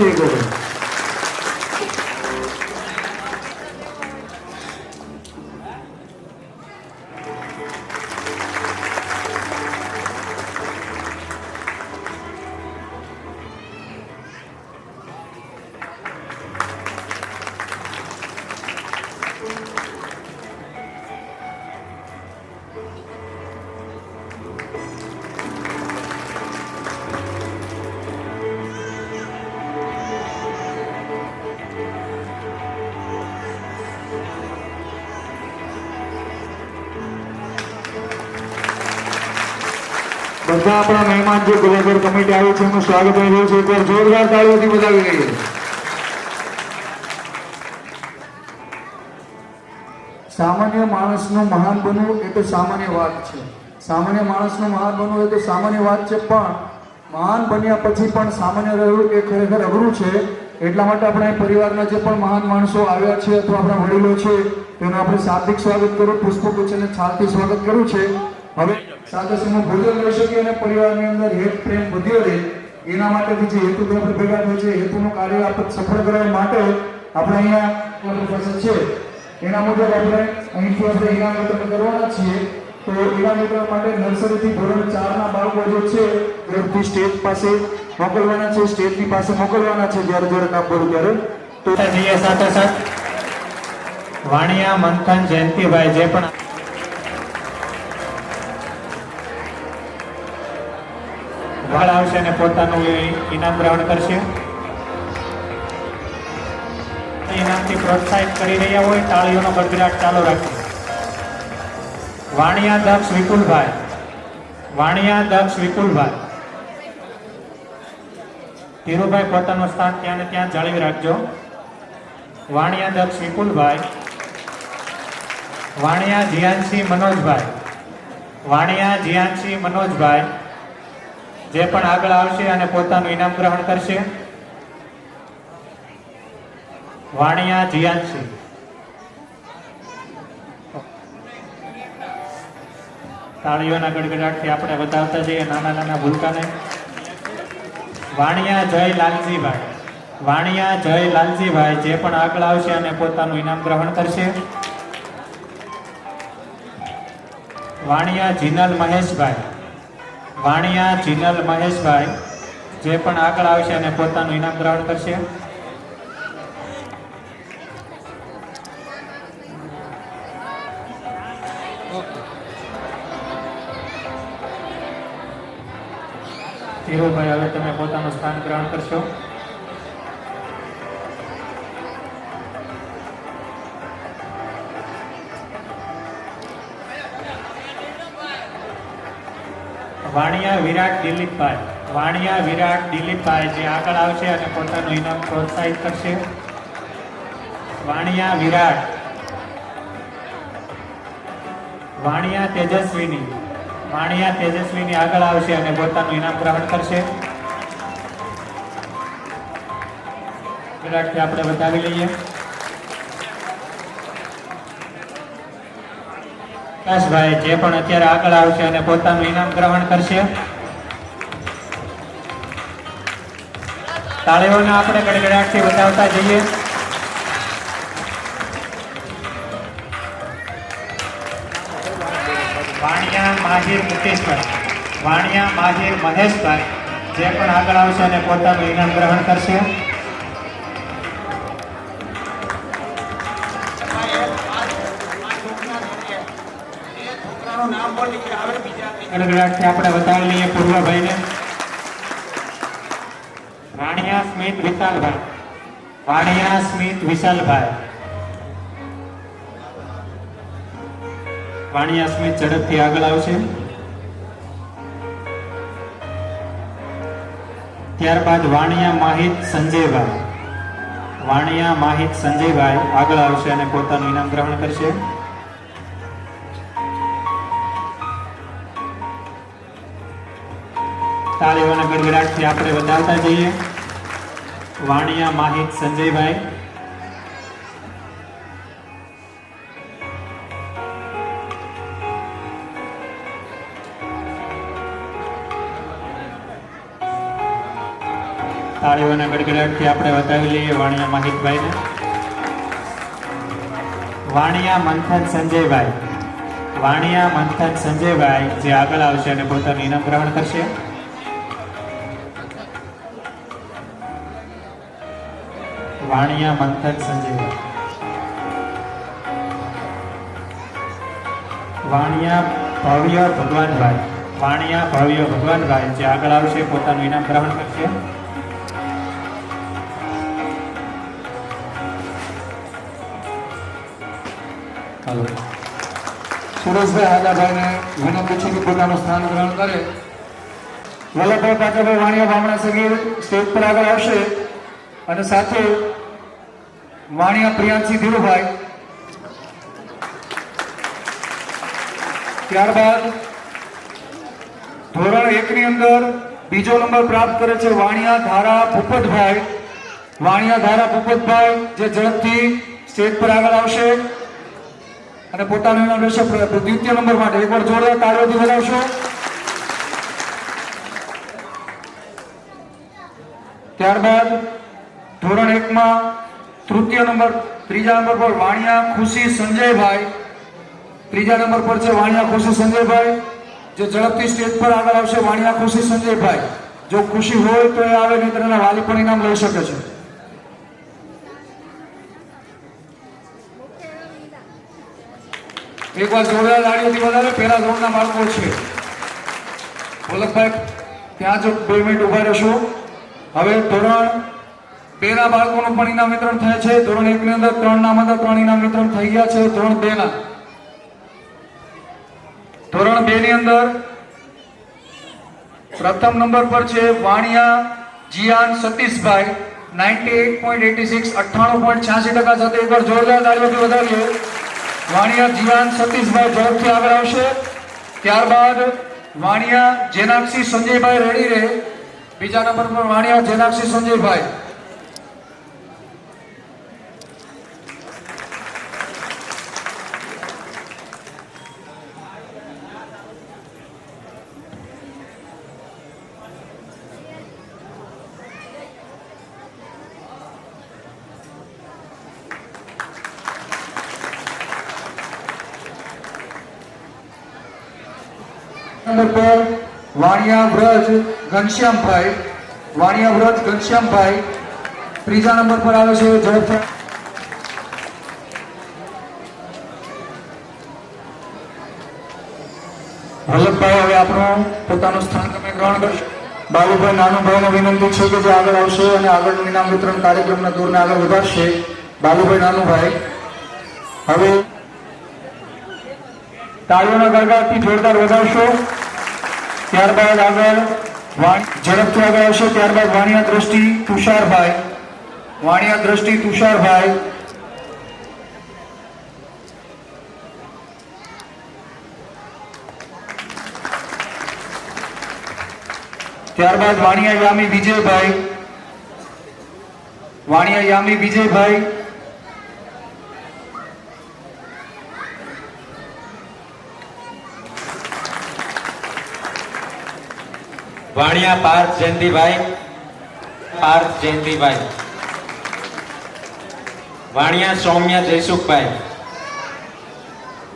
તાળીઓથી એક વખત. બધા આપણા મહેમાન જે ગુલાબર કમિટી આવી છે એનું સ્વાગત થઈ રહ્યું છે. એકવાર જોરદાર તાળીઓથી વધાવી લઈએ. સામાન્ય માણસનું મહાન બનવું એ તો સામાન્ય વાત છે. સામાન્ય માણસનું મહાન બનવું એ તો સામાન્ય વાત છે, પણ મહાન બન્યા પછી પણ સામાન્ય રહેવું એ ખરેખર અઘરું છે. એટલા માટે આપણે પરિવારના જે પણ મહાન માણસો આવ્યા છે અથવા આપણા વડીલો છે તેનું આપણે શાબ્દિક સ્વાગત કરું, પુષ્પગુચ્છ અને છાલથી સ્વાગત કર્યું છે. હવે સાથે સમૂહ ભોજન લઈ શકીએ અને પરિવારની અંદર હેત પ્રેમ વધ્યો રહે એના માટેથી જે હેતુથી આપણે ભેગા થયા છે, હેતુનું કાર્ય આપણે સફળ કરવા માટે આપણે અહીંયા આપણી પાસે છે એના મુજબ આપણે અહીંથી આપણે ઇનામ વિતરણ કરવાના છીએ. તો ઇનામ વિતરણ માટે નર્સરીથી ધોરણ 4 ના બાળકો જે છે ઘરથી સ્ટેજ પાસે મોકલવાના છે, સ્ટેજની પાસે મોકલવાના છે જ્યારે જ્યારે નામ બોલું ત્યારે. તો સાથે સાથે વાણિયા મંથન જયંતિભાઈ જે પણ આવશે અને પોતાનું ઇનામ ગ્રહણ કરશે. ઇનામથી પ્રોત્સાહિત કરી રહ્યા હોય તાળીઓનો ગડગડાટ ચાલુ રાખશે. વાણિયા દક્ષ વિપુલભાઈ, વાણિયા દક્ષ વિપુલભાઈ, ધીરુભાઈ પોતાનું સ્થાન ત્યાં ને ત્યાં જાળવી રાખજો. વાણિયા દક્ષ વિપુલભાઈ, વાણિયા જીયાનસિંહ મનોજભાઈ, વાણિયા જીયાનસિંહ મનોજભાઈ જે પણ આગળ આવશે અને પોતાનું ઇનામ ગ્રહણ કરશે. વાણિયા જીયાનસિંહ, તાળીઓના ગડગડાટથી આપણે વધાવતા જઈએ નાના નાના ભૂલકાને. વાણિયા જય લાલજીભાઈ, વાણિયા જય લાલજીભાઈ જે પણ આગળ આવશે અને પોતાનું ઇનામ ગ્રહણ કરશે. વાણિયા જીનલ મહેશભાઈ, વાણિયા જીનલ મહેશભાઈ જે પણ આગળ આવશે અને પોતાનું ઇનામ ગ્રહણ કરશે. ધીરુભાઈ હવે તમે પોતાનું સ્થાન ગ્રહણ કરશો. વાણિયા વિરાટ દિલીપભાઈ, વાણિયા વિરાટ દિલીપભાઈ જે આગળ આવશે અને પોતાનું ઇનામ પ્રોત્સાહિત કરશે. વાણિયા વિરાટ, વાણિયા તેજસ્વીની, વાણિયા તેજસ્વીની આગળ આવશે અને પોતાનું ઇનામ ગ્રહણ કરશે. વિરાટથી આપણે બતાવી લઈએ. પ્રકાશભાઈ જે પણ અત્યારે આગળ આવશે અને પોતાનું ઇનામ ગ્રહણ કરશે. તાળીઓને આપણે ગડગડાટથી વધાવતા જઈએ. વાણિયા માહિર મુકેશભાઈ, વાણિયા માહિર મહેશભાઈ જે પણ આગળ આવશે અને પોતાનું ઇનામ ગ્રહણ કરશે. ગડગડાટથી આપણે બતાવી લઈએ પૂર્વભાઈને. વાણિયા સ્મિત વિશાલભાઈ, વાણિયા સ્મિત વિશાલભાઈ, વાણિયા સ્મિત ઝડપથી આગળ આવશે. ત્યારબાદ વાણિયા માહિત સંજયભાઈ, વાણિયા માહિત સંજયભાઈ આગળ આવશે અને પોતાનું ઇનામ ગ્રહણ કરશે. તાળીઓના ગડગડાટથી આપણે વધાવતા જઈએ. વાણિયા માહિત સંજયભાઈ, તાળીઓના ગડગડાટથી આપણે વધાવી લઈએ વાણિયા માહિતભાઈને. વાણિયા મંથન સંજયભાઈ. વાણિયા મંથન સંજયભાઈ જે આગળ આવશે અને પોતાનું ઇનામ ગ્રહણ કરશે. વાણિયા મંથન સંજયભાઈ. વાણિયા ભવ્ય ભગવાનભાઈ. વાણિયા ભવ્ય ભગવાનભાઈ જે આગળ આવશે પોતાનું ઇનામ ગ્રહણ કરશે. હાલો સુરેશભાઈ હાદાભાઈને વિનંતી છે કે પોતાનું સ્થાન ગ્રહણ કરે. વલ્લભભાઈ કાકાભાઈ વાણિયા બામણા સગીર સ્ટેજ પર આગળ આવશે અને સાથે વાણિયા પ્રિયાંશી ધીરુભાઈ. ત્યારબાદ ધોરણ 1 ની અંદર બીજો નંબર પ્રાપ્ત કરે છે વાણિયા ધારા ભૂપતભાઈ. વાણિયા ધારા ભૂપતભાઈ જે ઝડપથી સ્ટેજ પર આગળ આવશે અને પોતાનું ઇનામ લેશે દ્વિતીય નંબર માટે. એકવાર જોરદાર તાળીઓથી વધાવશો. ત્યારબાદ ધોરણ 1 માં ત્રીજા નંબર પર વાણિયા ખુશી સંજયભાઈ. ત્રીજા નંબર પર છે વાણિયા ખુશી સંજયભાઈ જે ઝડપથી સ્ટેજ પર આગળ આવશે. વાણિયા ખુશી સંજયભાઈ જો ખુશી હોય તો એ આવે, નહીં તો એના વાલી પણ ઇનામ લઈ શકે છે. એકવાર જોરદાર તાળીઓથી વધારે. પહેલા ધોરણના બાળકો છે. વલ્લભભાઈ ત્યાં જ 2 મિનિટ ઉભા રહેશો. હવે ધોરણ 2 ના બાળકોનું પણ ઇનામ વિતરણ થાય છે. ધોરણ 1 ની અંદર 3 નામ હતા, 3 ઇનામ વિતરણ થઈ ગયા છે. ધોરણ 2 ના ધોરણ 2 ની અંદર પ્રથમ નંબર પર છે વાણિયા જીયાન સતીશભાઈ 98.86 98.86% સાથે. એકવાર જોરદાર તાળીઓથી વધારીએ. વાણિયા જીયાન સતીશભાઈ ઝડપથી આગળ આવશે. ત્યારબાદ વાણિયા જેનાક્ષી સંજયભાઈ રેડી રહે. બીજા નંબર પર વાણિયા જેનાક્ષી સંજયભાઈ. નંબર પર વાણિયા વ્રજ ઘનશ્યામભાઈ. વાણિયા વ્રજ ઘનશ્યામભાઈ ત્રીજા નંબર પર આવે છે. ઝડપથી વલ્લભભાઈ હવે આપણું પોતાનું સ્થાન તમે ગ્રહણ કરશો. બાલુભાઈ નાનુભાઈને વિનંતી છે કે જે આગળ આવશે અને આગળનું ઇનામ વિતરણ કાર્યક્રમના દોરને આગળ વધારશે. બાલુભાઈ નાનુભાઈ હવે તાળીઓના ગળગળાટથી જોરદાર વધારશો. ત્યારબાદ આગળ ઝડપથી આગળ આવશે. ત્યારબાદ વાણિયા દ્રષ્ટિ તુષારભાઈ. વાણિયા દ્રષ્ટિ તુષારભાઈ. ત્યારબાદ વાણિયા યામી વિજયભાઈ. વાણિયા યામી વિજયભાઈ. વાણિયા પાર્થ જયંતિભાઈ. પાર્થ જયંતિભાઈ. વાણિયા સૌમ્યા જયસુખભાઈ.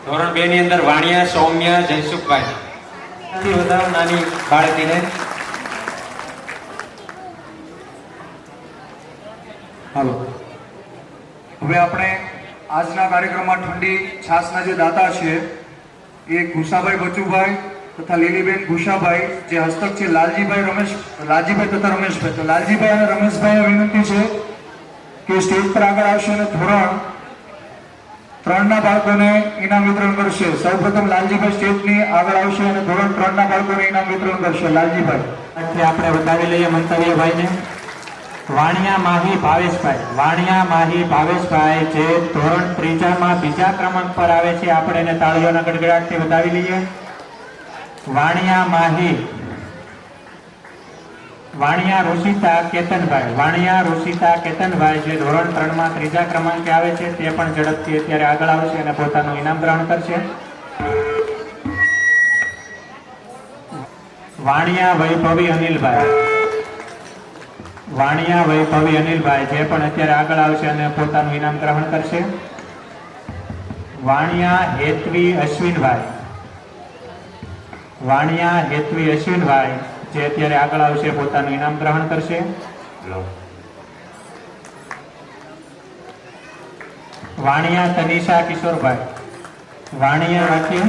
ધોરણ 2 ની અંદર વાણિયા સૌમ્યા જયસુખભાઈ. વધારો નાની બાળકીને. હાલો હવે આપણે આજના કાર્યક્રમમાં ઠંડી છાસના જે દાતા છે એ ઘુસાભાઈ બચુભાઈ તથા લીલીબેન ઘુસાભાઈ જે હસ્તક છે લાલજીભાઈ તથા રમેશભાઈ. તો લાલજીભાઈ અને રમેશભાઈને વિનંતી છે કે સ્ટેજ પર આગળ આવશે અને ધોરણ 3 ના બાળકોને ઇનામ વિતરણ કરશે. સૌપ્રથમ લાલજીભાઈ સ્ટેજની આગળ આવશે અને ધોરણ 3 ના બાળકોને ઇનામ વિતરણ કરશે. લાલજીભાઈ આપણે વધાવી લઈએ મંતવ્યભાઈને. વાણિયા માહી ભાવેશભાઈ. વાણિયા માહી ભાવેશભાઈ જે ધોરણ 3 માં બીજા ક્રમાંક પર આવે છે. આપણે એને તાળીઓના ગડગડાટથી વધાવી લઈએ. વાણિયા માહી. વાણિયા ઋષિતા કેતનભાઈ. વાણિયા ઋષિતા કેતનભાઈ જે ધોરણ 3 માં ત્રીજા ક્રમાંકે આવે છે તે પણ ઝડપથી અત્યારે આગળ આવશે અને પોતાનું ઇનામ ગ્રહણ કરશે. વાણિયા વૈભવી અનિલભાઈ. વાણિયા વૈભવી અનિલભાઈ જે પણ અત્યારે આગળ આવશે અને પોતાનું ઇનામ ગ્રહણ કરશે. વાણિયા હેતવી અશ્વિનભાઈ, વાણિયા હેતવી અશ્વિનભાઈ જે અત્યારે આગળ આવશે પોતાનું ઇનામ ગ્રહણ કરશે. વાણિયા તનિષા કિશોરભાઈ, વાણિયા રાખીએ.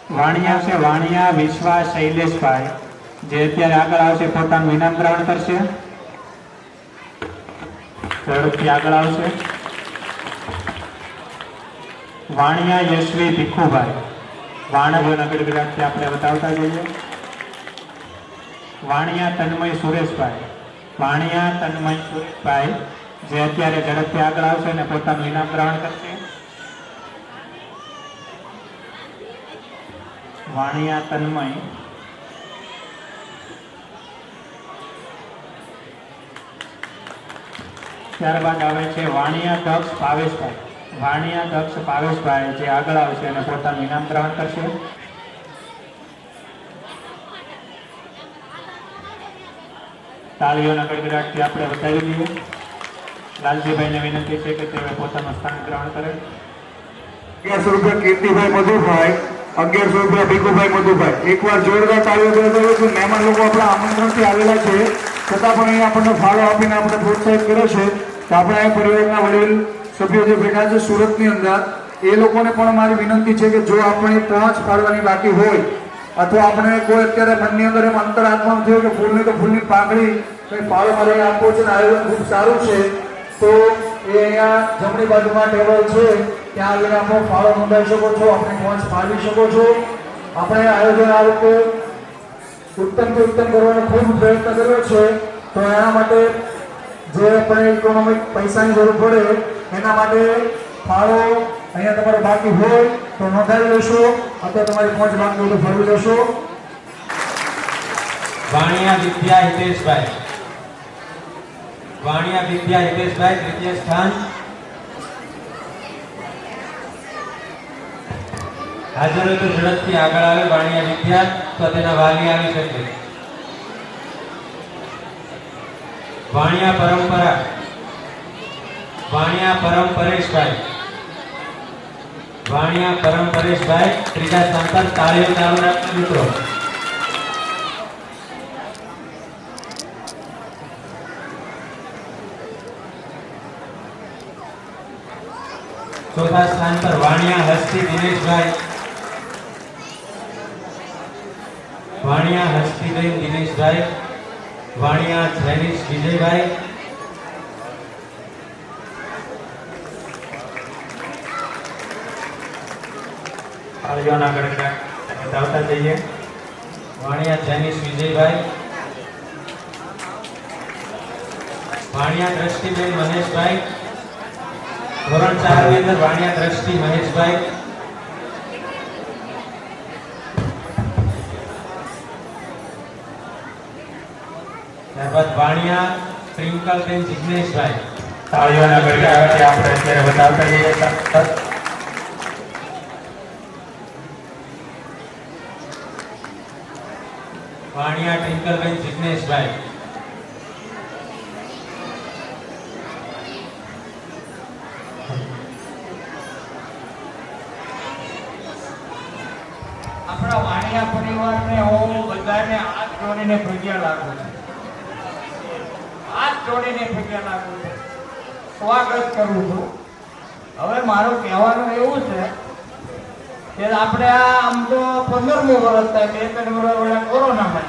વાણિયા વિશ્વા શૈલેષભાઈ જે અત્યારે આગળ આવશે પોતાનું ઇનામ ગ્રહણ કરશે. ઝડપથી આગળ આવશે. વાણિયા યશવી ભીખુભાઈ, વાણિયાના ગડગડાટથી આપણે બતાવતા જઈએ. વાણિયા તન્મય સુરેશભાઈ, વાણિયા તન્મય સુરેશભાઈ જે અત્યારે ઝડપથી આગળ આવશે અને પોતાનું ઇનામ ગ્રહણ કરશે. વાણિયા તન્મય. ત્યારબાદ આવે છે વાણિયા દક્ષ ભાવેશભાઈ, વાણિયા દક્ષ ભાવેશભાઈ જે આગળ આવશે અને પોતાનું ઇનામ ગ્રહણ કરશે. તાળીઓના ગડગડાટથી આપણે બતાવી દઈએ. લાલજીભાઈને વિનંતી છે કે તેઓ પોતાનું સ્થાન ગ્રહણ કરે. 1100 રૂપિયા કીર્તિભાઈ મધુભાઈ, 1100 રૂપિયા ભીખુભાઈ મધુભાઈ. એકવાર જોરદાર તાળીઓ બજાવો છો. મહેમાન લોકો આપણા આમંત્રણથી આવેલા છે છતાં પણ અહીંયા આપણને ફાળો આપીને આપણે પ્રોત્સાહિત કર્યો છે. તો આપણા એ પરિવારના વડીલ સભ્યો જે બેઠા છે સુરતની અંદર, એ લોકોને પણ મારી વિનંતી છે કે જો આપણે પહોંચ પાડવાની બાકી હોય અથવા આપણે કોઈ અત્યારે મનની અંદર એમ અંતરાત્મા થયો કે ફૂલની તો ફૂલની પાંખડી કંઈ ફાળો મારે આપવો છે ને આયોજન ખૂબ સારું છે, તો એ અહીંયા જમણી બાજુમાં ટેબલ છે ત્યાં આવીને આપણો ફાળો નોંધાવી શકો છો, આપણે પહોંચ પાડી શકો છો. આપણે આયોજન આ રીતે ઉત્તમથી ઉત્તમ કરવાનો ખૂબ પ્રયત્ન કર્યો છે. તો એના માટે જે આપણે ઇકોનોમિક પૈસાની જરૂર પડે એના માટે ફાળો અહીંયા તમારો બાકી હોય તો નોંધાવી લેશો અથવા તમારી પહોંચ બાકી હોય તો ફરવી લેશો. વાણિયા વિદ્યા હિતેશભાઈ, વાણિયા વિદ્યા હિતેશભાઈ તૃતીય સ્થાન. હાજર હોય તો ઝડપથી આગળ આવે. વાણિયા વિદ્યા તો તેના વાલી આવી શકે. વાણિયા પરંપરા, વાણિયા પરમ પરેશભાઈ, વાણિયા પરમ પરેશભાઈ ત્રીજા સ્થાન પર. તાળીઓ ચાલુ રાખજો મિત્રો. ચોથા સ્થાન પર વાણિયા હસ્તી દિનેશભાઈ, વાણિયા હસ્તીબેન દિનેશભાઈ, વાણિયા જૈનિશ વિજયભાઈ, તાળીઓના ગડગડાટ બતાવતા જઈએ. વાણિયા જૈનિશ વિજયભાઈ, વાણિયા દ્રષ્ટિબેન મહેશભાઈ, ધોરણ 4 ની અંદર વાણિયા દ્રષ્ટિ મહેશભાઈ, ત્યારબાદ વાણિયા ટ્વિંકલબેન જિગ્નેશભાઈ. તાળીઓના ગડગડાટથી આપણે અત્યારે બતાવતા જઈએ. વાણિયા ટ્વિંકલબેન જિગ્નેશભાઈ, આપણા વાણિયા પરિવારને હું બધાને હાથ જોડીને પગે લાગુ છું, હાથ જોડીને પગે લાગુ છું, સ્વાગત કરું છું. હવે મારું કહેવાનું એવું છે કે આપણે આ આમ તો 15મું વર્ષ થાય, 2-3 વર્ષ ઓલા કોરોનામાં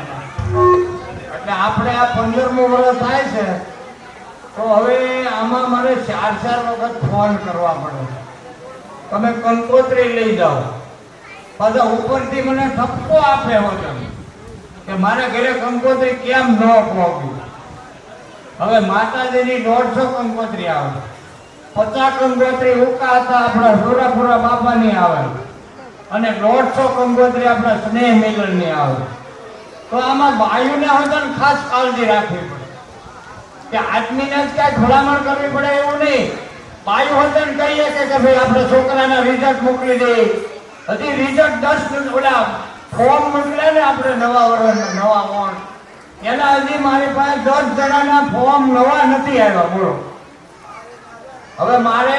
એટલે આપણે આ 15મું વર્ષ થાય છે. તો હવે આમાં મારે 4 વખત ફોન કરવા પડે છે. તમે કંકોત્રી લઈ જાઓ, પાછા ઉપરથી મને ઠપકો આપે વચન કે મારા ઘરે કંકોત્રી કેમ ન પહોંચ્યું. હવે માતાજીની 150 કંકોત્રી આવે, 50 કંકોત્રી ઉકા હતા આપણા સુરાપુરા બાપાની આવે અને 150 કંકોત્રી આપણા સ્નેહ મિલનની આવે. તો આમાં બાયુને હોતા ખાસ કાળજી રાખવી પડે કે આદમીને જ ક્યાંય ભલામણ કરવી પડે એવું નહીં. બાયુ હોતા કહીએ કે ભાઈ આપણે છોકરાના રિઝલ્ટ મોકલી દઈએ, હજી રિઝલ્ટ 10 ઓલા ફોર્મ મોકલે ને આપણે નવા વર્ષના નવા ફોર્મ, એના હજી મારી પાસે 10 જણાના ફોર્મ નવા નથી આવ્યા. બોલો હવે મારે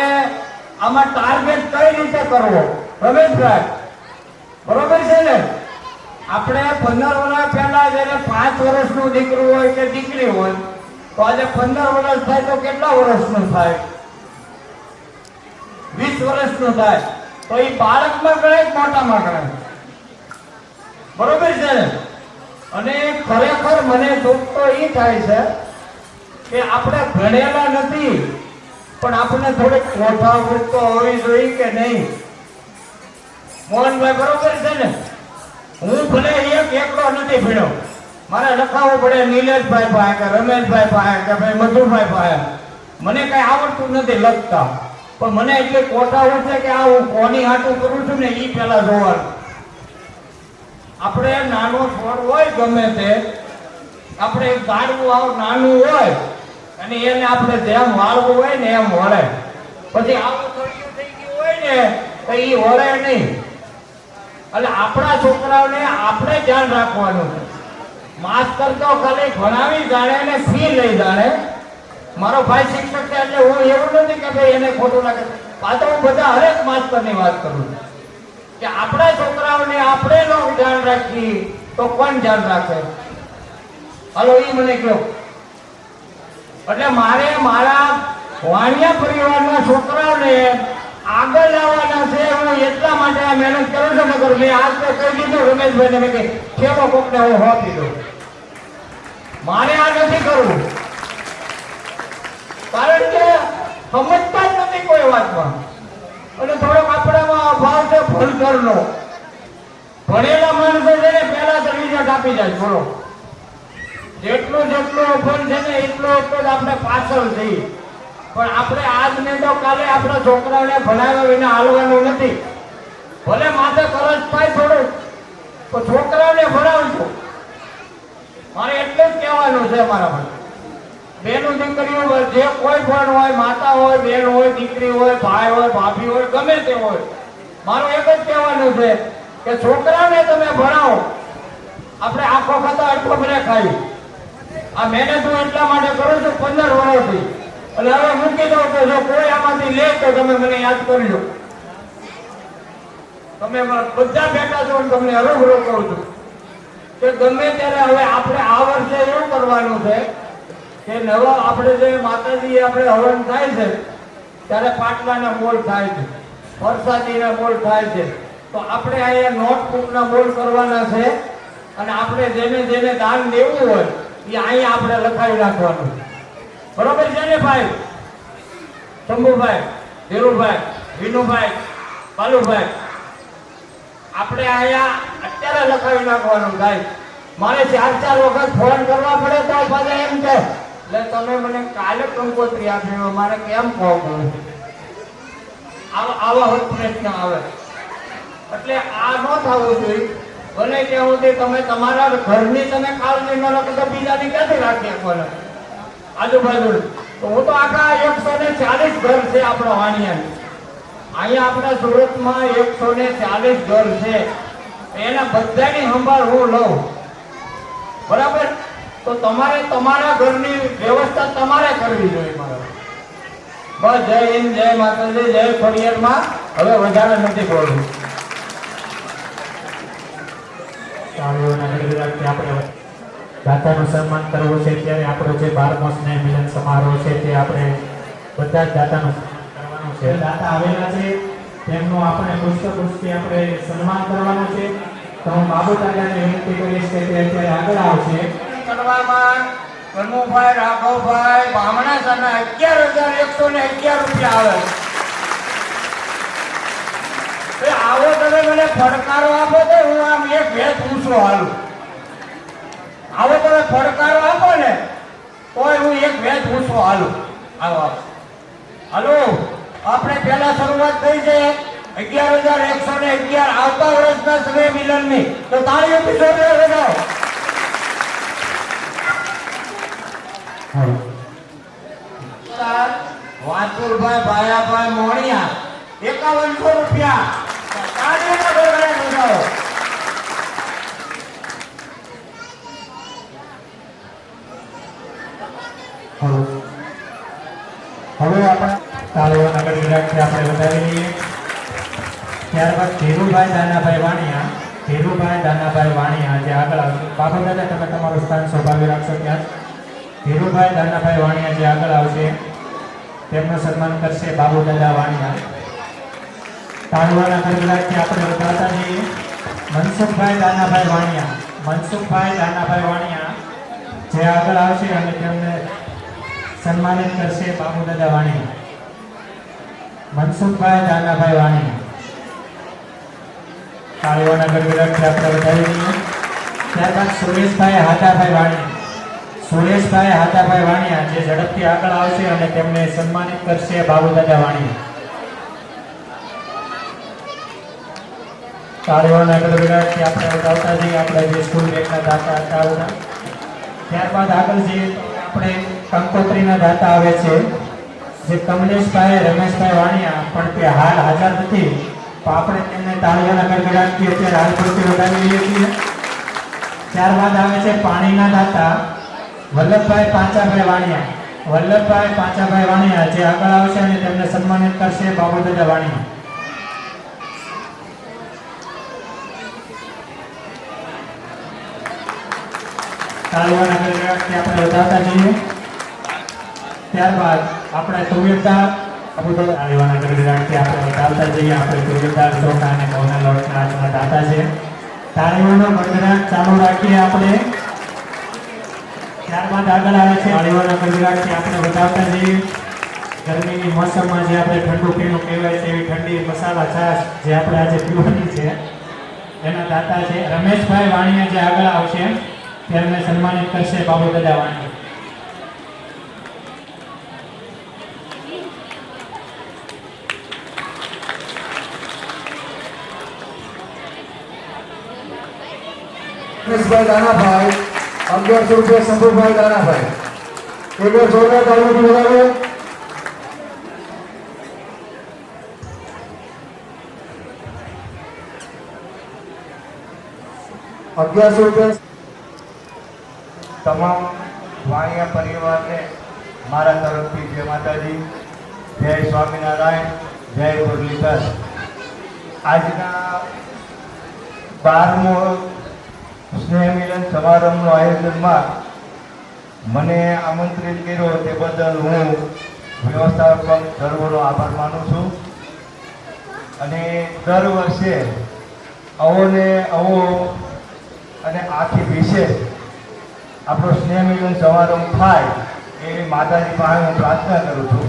આમાં ટાર્ગેટ કઈ રીતે કરવો રમેશભાઈ? બરોબર છે ને? આપણે 15 વર્ષ પહેલા જેને 5 વર્ષનું દીકરું હોય કે દીકરી હોય તો આજે 15 વર્ષ થાય તો કેટલા વર્ષનું થાય? 20 વર્ષનું થાય. તો એ બાળકમાં ગણાય કે મોટામાં ગણાય? બરોબર છે ને? અને ખરેખર મને દુઃખ તો એ થાય છે કે આપણે ભણેલા નથી પણ આપણને થોડીક કોઠાવૂટ તો હોવી જોઈએ કે નહીં? મોહનભાઈ બરોબર છે ને? હું ભલે એકલો નથી ભણ્યો, મારે લખાવવું પડે નીલેશભાઈ પાસે કે રમેશભાઈ પાસે કે ભાઈ મધુભાઈ પાસે. મને કઈ આવડતું નથી લખતા, પણ મને એટલી કોઠાવૂટ છે કે આ હું કોની હાટું કરું છું ને એ પેલા જોવાનું. આપણે નાનો છોડ હોય ગમે તે, આપણે ઝાડવું આવું નાનું હોય અને એને આપણે જેમ વાળવું હોય ને એમ વળે. પછી આવું થયું થઈ ગયું હોય ને તો એ વળે નહીં. એટલે આપણા છોકરાઓને આપણે ધ્યાન રાખવાનું છે. માસ્તર તો ખાલી ભણાવી જાણે ને ફી લઈ જાણે. મારો ભાઈ શિક્ષક છે એટલે હું એવું નથી કે ભાઈ એને ખોટું લાગે. આ તો હું બધા હરેક માસ્તરની વાત કરું છું કે આપણા છોકરાઓને આપણે નો ધ્યાન રાખી તો કોણ ધ્યાન રાખે? હાલો એ મને કહો. એટલે મારે મારા વાણિયા પરિવારના છોકરાઓને આગળ લાવવાના છે. હું એટલા માટે આ મહેનત કરું છું. નગર મેં આજ તો કહી દીધું રમેશભાઈને મેં કે ખેડો કોકને હું હોપી દઉં. મારે આ નથી કરવું કારણ કે સમજતા જ નથી કોઈ વાતમાં. અને થોડોક આપણામાં અભાવ છે ભણતરનો. ભણેલા માણસો છે ને પહેલા તો રિઝલ્ટ આપી જાય. બોલો જેટલું અભણ છે ને એટલું જ આપણે પાછળ જઈએ. પણ આપણે આજ ને તો કાલે આપણા છોકરાઓને ભણાવ્યા વિના હાલવાનું નથી. ભલે માથે ખર્ચ થાય થોડું તો છોકરાઓને ભણાવજો. મારે એટલું જ કહેવાનું છે મારા માટે. બેનું દીકરીઓ જે કોઈ પણ હોય, માતા હોય, બેન હોય, દીકરી હોય, ભાઈ હોય, ભાભી હોય, ગમે તે હોય, મારું એક જ કહેવાનું છે કે છોકરાઓને તમે ભણાવો. આપણે આખો ખાતા અડધો ભલે ખાઈ. આ મહેનત હું એટલા માટે કરું છું 15 વર્ષથી. અને હવે મૂકી દઉં તો જો કોઈ આમાંથી લે તો તમે મને યાદ કરજો. તમે બધા બેઠા છો તમને હરોભરો કહું છું કે ગમે ત્યારે હવે આપણે આ વર્ષે એવું કરવાનું છે કે નવા આપણે જે માતાજી આપણે હવન થાય છે ત્યારે પાટલાના મોલ થાય છે, વરસાદીના મોલ થાય છે. તો આપણે અહીંયા નોટબુકના મોલ કરવાના છે. અને આપણે જેને દાન દેવું હોય એ અહીંયા આપણે લખાવી નાખવાનું. બરોબર છે ને ભાઈ? શંભુભાઈ, ધીરુભાઈ, વિનુભાઈ, બાલુભાઈ, આપણે અહીંયા અત્યારે લખાવી નાખવાનું. ભાઈ મારે 4 વખત ફોન કરવા પડે તો પાછા એમ કે એટલે તમે મને કાલે કંકોત્રી આપી, મારે કેમ કહો? આવા હોત પ્રશ્ન આવે. એટલે આ ન થવું જોઈએ. ભલે ત્યાં સુધી તમે તમારા ઘરની તમે કાળજી ન રાખો તો બીજાની ક્યાંથી રાખી આપવાના આજુબાજુ? તો હું તો આખા 140 ઘર છે આપણા વાણિયાની. અહીંયા આપણા સુરતમાં 140 ઘર છે. એના બધાની સંભાળ હું લઉં. બરાબર? તો તમારે તમારા ઘરની વ્યવસ્થા તમારે કરવી જોઈએ. મારા બસ જય હિન્દ, જય માતાજી, જય ખોડિયારમાં. હવે વધારે નથી બોલવું. આપણે દાતાનું સન્માન કરવું છે ત્યારે આપણો જે 12મો સ્નેહ મિલન સમારોહ છે તે આપણે બધા જ દાતાનું સન્માન કરવાનું છે. દાતા આવેલા છે તેમનું આપણે પુષ્પગુચ્છથી આપણે સન્માન કરવાનું છે. તો હું બાબુ દાદાને વિનંતી કરીશ કે તે અત્યારે આગળ આવશે. કરવામાં કનુભાઈ, રાઘવભાઈ, બામણા સાના 11,111 રૂપિયા આવે. આવો તમે મને ફડકારો આપો તો હું આમ એક ભેદ ઊંચો હાલું. આવો તમે ફડકારો આપો ને તોય હું એક ભેદ ઊંચો હાલું. આવો હાલો. આપણે પહેલા શરૂઆત થઈ છે 11,111 આવતા વર્ષના સ્નેહ મિલનની. તો તાળીઓથી જોરદાર લગાવો. વાતુરભાઈ, ભાયાભાઈ મોણિયા 5100 રૂપિયા. તાળીઓના ગોળાને લગાવો. હવે આપણે તાળીઓના ગડગડાટથી આપણે વધાવી લઈએ. ત્યારબાદ ધીરુભાઈ દાનાભાઈ વાણિયા, ધીરુભાઈ દાનાભાઈ વાણિયા જે આગળ આવશે. બાબુ દાદા તમે તમારું સ્થાન સ્વભાવી રાખશો ત્યાં. ધીરુભાઈ દાનાભાઈ વાણિયા જે આગળ આવશે તેમનું સન્માન કરશે બાબુ દાદા વાણિયા. તાળીઓના ગડગડાટથી આપણે વધારતા જઈએ. મનસુખભાઈ દાનાભાઈ વાણિયા, મનસુખભાઈ દાનાભાઈ વાણિયા જે આગળ આવશે અને તેમને સન્માનિત કરશે બાબુ દાદા વાણિયા. મનસુખભાઈ દાનાભાઈ વાણિયા. તાળીઓના ગડગડાટથી આપણે વધારી દઈએ. ત્યારબાદ સુરેશભાઈ હાટાભાઈ વાણિયા, સુરેશભાઈ હાટાભાઈ વાણિયા જે ઝડપથી આગળ આવશે અને તેમને સન્માનિત કરશે બાબુ દાદા વાણિયા. તાળીઓના ગડગડાટથી આપણે વધારતા જઈએ. આપણે જે સ્કૂલ બેગના દાતા હતા બધા. ત્યારબાદ આગળ જઈએ તો આપણે કંકોત્રીના દાતા આવે છે જે કમલેશભાઈ રમેશભાઈ વાણિયા, પણ તે હાલ હાજર નથી, તો આપણે તેમને તાળીઓના ગડગડાટથી અત્યારે હાલ પૂરતી વધાવી લઈએ છીએ. ત્યારબાદ આવે છે પાણીના દાતા વલ્લભભાઈ પાંચાભાઈ વાણિયા, વલ્લભભાઈ પાંચાભાઈ વાણિયા જે આગળ આવશે અને તેમને સન્માનિત કરશે બાબુ દાદા વાણિયા. તાળીઓના ગડગડાટથી આપણે વધારતા જઈએ. ત્યારબાદ આપણે તુવેરદાર તાળીઓના ગડગડાટથી આપણે વધારતા જઈએ. આપણે તુવેરદાર ચોખા અને ઘઉંના લોટના આજના દાતા છે. તાળીઓનો ગડગડાટ ચાલુ રાખીએ આપણે. ત્યારબાદ આગળ આવે છે તાળીઓના ગડગડાટથી આપણે વધારતા જઈએ. ગરમીની મોસમમાં જે આપણે ઠંડુ પીણું કહેવાય છે એવી ઠંડી મસાલા છાશ જે આપણે આજે પીવાની છે એના દાતા છે રમેશભાઈ વાણિયા જે આગળ આવશે તેમને સન્માનિત કરશે બાબુ દાદા વાણિયા. રમેશભાઈ દાનાભાઈ 1100 રૂપિયા. શંભુભાઈ દાનાભાઈ એક વાર જોરદાર તાળીઓથી વધાવો. ₹1100. તમામ વાણિયા પરિવારને મારા તરફથી જય માતાજી, જય સ્વામિનારાયણ, જય મુરલીધર. આજના 12મો સ્નેહ મિલન સમારંભનું આયોજનમાં મને આમંત્રિત કર્યો તે બદલ હું વ્યવસ્થાપક સર્વનો આભાર માનું છું. અને દર વર્ષે આવો ને આવો અને આથી વિશેષ આપણો સ્નેહ મિલન સમારંભ થાય એવી માતાજી પાસે હું પ્રાર્થના કરું છું.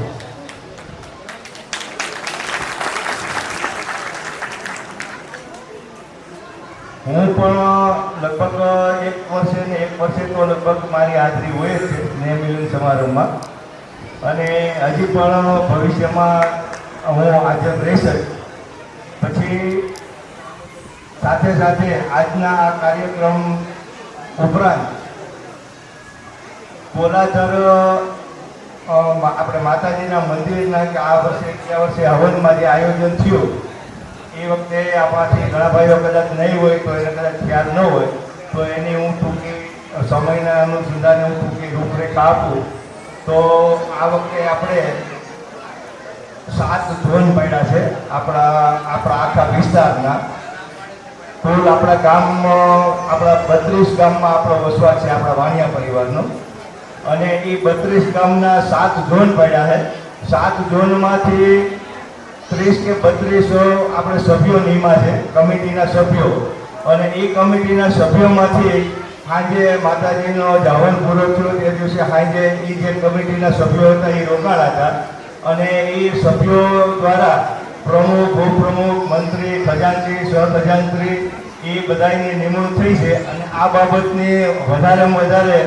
હું પણ લગભગ એક વર્ષે તો લગભગ મારી હાજરી હોય છે સ્નેહ મિલન સમારંભમાં, અને હજી પણ ભવિષ્યમાં હું હાજર રહીશ. પછી સાથે સાથે આજના આ કાર્યક્રમ ઉપરાંત કોલાધર આપણે માતાજીના મંદિરના કે આ વર્ષે ગયા વર્ષે હવનમાં જે આયોજન થયું એ વખતે આપણાથી ઘણા ભાઈઓ કદાચ નહીં હોય તો એને કદાચ ખ્યાલ ન હોય તો એની હું ટૂંકી સમયના અનુસંધાને હું ટૂંકી રૂપરેખા આપું તો આ વખતે આપણે 7 ઝોન પાડ્યા છે આપણા આખા વિસ્તારના. કુલ આપણા ગામમાં આપણા 32 ગામમાં આપણો વસવાટ છે આપણા વાણિયા પરિવારનો, અને એ 32 ગામના 7 ઝોન પડ્યા છે. 7 ઝોનમાંથી 30 કે 32 આપણે સભ્યો નિમા છે, કમિટીના સભ્યો, અને એ કમિટીના સભ્યોમાંથી સાંજે માતાજીનો જાવન પૂરો થયો તે દિવસે સાંજે એ જે કમિટીના સભ્યો હતા એ રોકાણા હતા, અને એ સભ્યો દ્વારા પ્રમુખ, ઉપપ્રમુખ, મંત્રી, ખજાનચી, સહખજાનચી એ બધાની નિમણૂક થઈ છે. અને આ બાબતની વધારેમાં વધારે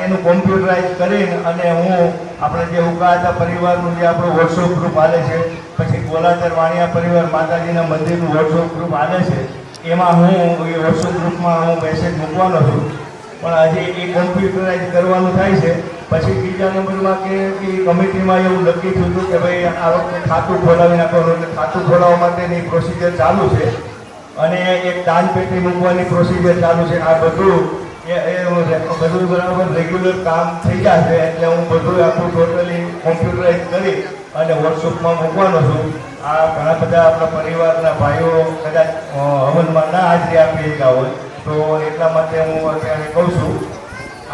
એનું કોમ્પ્યુટરાઇઝ કરીને અને હું આપણે જે ઉકાળા પરિવારનું જે આપણું વોટ્સઅપ ગ્રુપ હાલે છે, પછી કોલાધર વાણિયા પરિવાર માતાજીના મંદિરનું વોટ્સઅપ ગ્રુપ હાલે છે, એમાં હું એ વોટ્સઅપ ગ્રુપમાં હું મેસેજ મૂકવાનો છું. પણ હજી એ કોમ્પ્યુટરાઇઝ કરવાનું થાય છે. પછી બીજા નંબરમાં કે કમિટીમાં એવું નક્કી થયું હતું કે ભાઈ આ વખતે ખાતું ખોલાવી નાખવાનું, એટલે ખાતું ખોલાવવા માટેની પ્રોસિજર ચાલુ છે, અને એક દાન પેટી મૂકવાની પ્રોસિજર ચાલુ છે. આ બધું બધું બરાબર રેગ્યુલર કામ થઈ જશે એટલે હું બધું આખું ટોટલી કોમ્પ્યુટરાઇઝ કરી અને વર્કશોપમાં મૂકવાનો છું. આ ઘણા બધા આપણા પરિવારના ભાઈઓ કદાચ હવનમાં ના હાજરી આપી રહ્યા હોય તો એટલા માટે હું અત્યારે કહું છું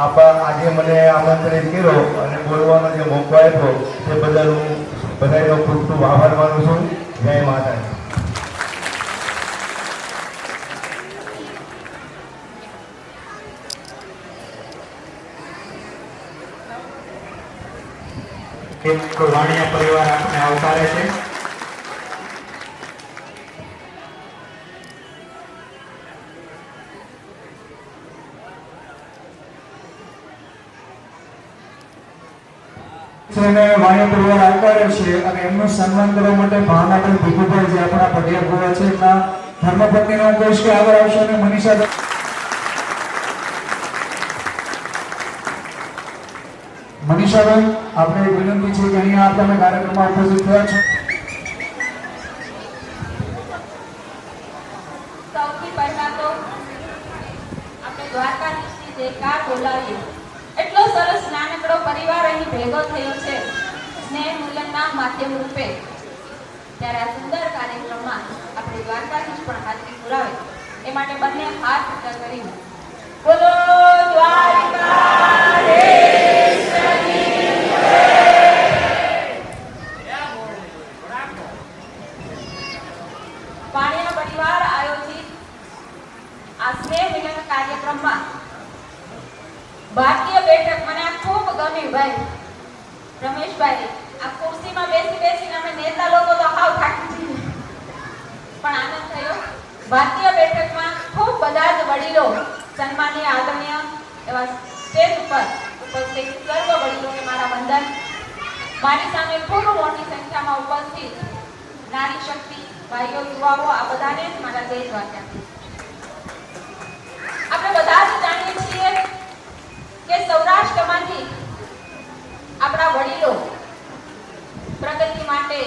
આજે મને આમંત્રિત કર્યો અને બોલવાનો જે મોકો આપ્યો તે બદલ હું બધાનો ખૂબ ખૂબ આભાર માનું છું. જય માતાજી. વાણિયા પરિવાર આપને આવકારે છે. વાણિયા પરિવાર આવકારે છે અને એમનું સન્માન કરવા માટે ભાવનગર ભીખુભાઈ જે આપણા પઢિયા ગોવા છે એમના ધર્મપત્નીને હું કહીશ કે આગળ આવશે અને મનીષા મનીષાબેન આપણે વિનંતી છે કે અહીંયા આપણે કાર્યક્રમમાં ઉપસ્થિત થયા છે. સૌથી પહેલા તો આપણે દ્વારકાધીશની જયકાર બોલાવીએ. એટલો સરસ નાનકડો પરિવાર અહીં ભેગો થયો છે સ્નેહ મિલનના માધ્યમ રૂપે. ત્યારે આ સુંદર કાર્યક્રમમાં આપણે દ્વારકાધીશ પણ હાજરી પુરાવે એ માટે બંને હાથ ઊંચા કરી બોલો દ્વારકાધીશની જય. વાણિયા પરિવાર આયોજિત આ સ્નેહ મિલન કાર્યક્રમમાં ભારતીય બેઠક મને આ ખૂબ ગમી ભાઈ રમેશભાઈ. આ ખુરશીમાં બેસી બેસીને અમે નેતા લોકો તો હાવ થાકી જઈએ પણ આનંદ થયો. ભારતીય બેઠકમાં ખૂબ બધા જ વડીલો સન્માનીય આદરણીય એવા સ્ટેજ ઉપર ઉપસ્થિત સર્વ વડીલોને મારા વંદન. મારી સામે ખૂબ મોટી સંખ્યામાં ઉપસ્થિત નારી શક્તિ ભાઈઓ યુવાઓ આ બધાને મારા જય દ્વારકા. આપણે બધા જ જાણીએ છીએ કે સૌરાષ્ટ્રમાંથી આપણા વડીલો પ્રગતિ માટે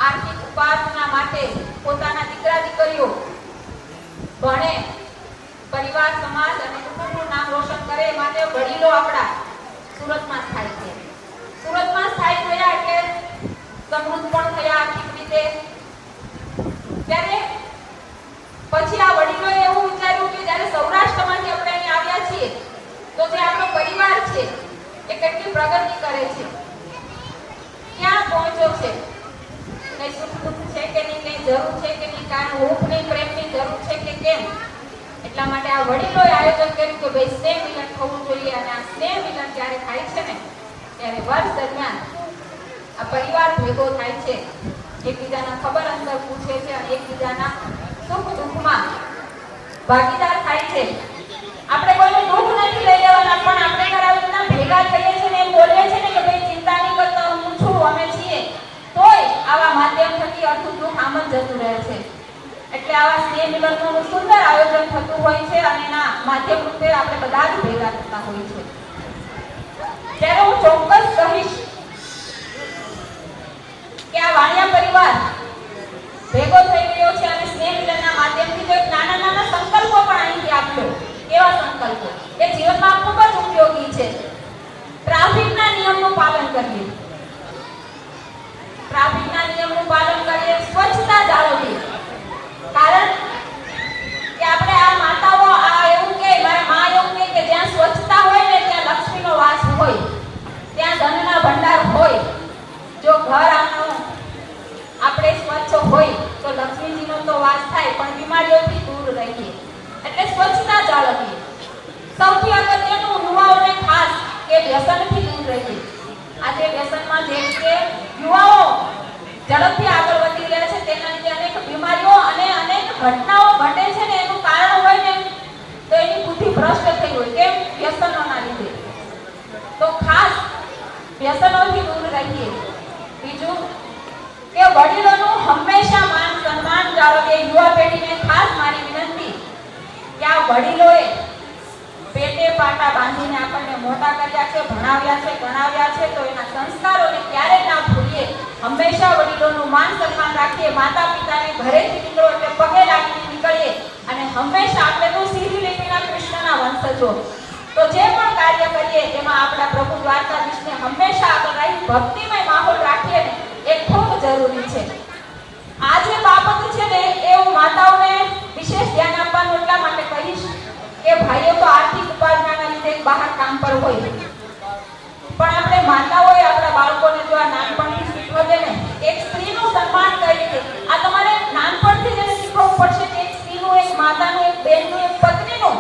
આર્થિક ઉપાર્જના માટે પોતાના દીકરા દીકરીઓ ભણે પરિવાર સમાજ અને કુટુંબનું નામ રોશન કરે એ માટે વડીલો આપણા સુરતમાં થાય છે. સુરતમાં સ્થાયી થયા એટલે સમૃદ્ધ પણ થયા આર્થિક રીતે. ત્યારે પછી આ વડીલોએ એવું વિચાર્યું કે જ્યારે સૌરાષ્ટ્રમાંથી આપણે અહીં આવ્યા છીએ તો જે આપણો પરિવાર છે એ કેટલી પ્રગતિ કરે છે, ક્યાં પહોંચ્યો છે, કઈ સુખ દુઃખ છે કે નહીં, કઈ જરૂર છે કે નહીં, કાંઈ હૂંફની પ્રેમની જરૂર છે કે કેમ. એટલા માટે આ વડીલોએ આયોજન કર્યું કે ભાઈ સ્નેહ મિલન થવું જોઈએ. અને આ સ્નેહ મિલન જ્યારે થાય છે ને ત્યારે વર્ષ દરમિયાન આ પરિવાર ભેગો થાય છે, એકબીજાના ખબર અંતર પૂછે છે અને એકબીજાના સુખ દુઃખમાં ભાગીદાર થાય છે. આપણે કોઈને દુઃખ નથી લઈ લેવાના પણ આપણે કરાવીના ભેગા થઈએ છીએ ને એમ બોલીએ છીએ ને કે ભાઈ ચિંતા નહીં કરતા હું છું અમે છીએ, તોય આવા માધ્યમ થકી અડધું દુઃખ આમ જ જતું રહે છે. એટલે આવા સ્નેહ મિલનનું સુંદર આયોજન થતું હોય છે અને એના માધ્યમ રૂપે આપણે બધા જ ભેગા થતા હોય છે. ત્યારે હું ચોક્કસ કહીશ કે આ વાણિયા પરિવાર ભેગો થઈ રહ્યો છે અને સ્નેહ મિલનના માધ્યમથી જો નાના નાના સંકલ્પો પણ અહીંથી આપ્યો. કેવા સંકલ્પો એ જીવનમાં ખૂબ જ ઉપયોગી છે. ટ્રાફિકના નિયમનું પાલન કરીએ, ટ્રાફિકના નિયમનું પાલન કરીએ, સ્વચ્છતા જાળવીએ. કારણ કે આપણે આ માતાઓ આ એવું કે મારા માં એવું કે જ્યાં સ્વચ્છતા હોય ને ત્યાં લક્ષ્મીનો વાસ હોય, ત્યાં ધનના ભંડાર હોય. જો ઘર આંગણું આપણે સ્વચ્છ હોય તો લક્ષ્મીજીનો તો વાસ થાય પણ બીમારીઓથી દૂર રહીએ. એટલે સ્વચ્છતા જાળવીએ. સૌથી અગત્યનું યુવાઓને ખાસ કે વ્યસનથી દૂર રહીએ. આજે વ્યસનમાં જેમ કે યુવાઓ ઝડપથી આગળ વધી રહ્યા છે તેના લીધે અનેક બીમારીઓ અને અનેક ઘટનાઓ ઘટે છે ને એનું કારણ હોય ને તો એની બુદ્ધિ ભ્રષ્ટ થઈ હોય. કેમ? વ્યસનોના લીધે. તો ખાસ વ્યસનોથી દૂર રહીએ. બીજું કે વડીલોનું હંમેશા માન સન્માન જાળવીએ. યુવા પેઢીને ખાસ મારી વિનંતી કે આ વડીલોએ પેટે પાટા બાંધીને આપણને મોટા કર્યા છે, ભણાવ્યા છે, ગણાવ્યા છે, તો એના સંસ્કારોને ક્યારેય ના ભૂલીએ. હંમેશા વડીલોનું માન સન્માન રાખીએ. માતા પિતાને ઘરેથી નીકળો એટલે પગે લાગીને નીકળીએ અને હંમેશા આપણે તો સીધી લીટીના શ્રીના કૃષ્ણના વંશજો. તો જે પણ કાર્ય કરીએ એમાં આપણા પ્રભુ દ્વારકાધીશને હંમેશા આગળ રહી ભક્તિમય માહોલ રાખીએ ને એ ખૂબ જરૂરી છે. આ જે બાબત છે ને એ હું માતાઓને વિશેષ ધ્યાન આપવાનું એટલા માટે કહીશ કે ભાઈઓ તો આર્થિક ઉપાર્જનના લીધે બહાર કામ પર હોય, પણ આપણે માતાઓએ આપણા બાળકોને જો આ નાનપણથી શીખવજે ને એક સ્ત્રીનું સન્માન કઈ રીતે, આ તમારે નાનપણથી જ એને શીખવવું પડશે કે એક સ્ત્રીનું, એક માતાનું, એક બહેનનું, એક પત્નીનું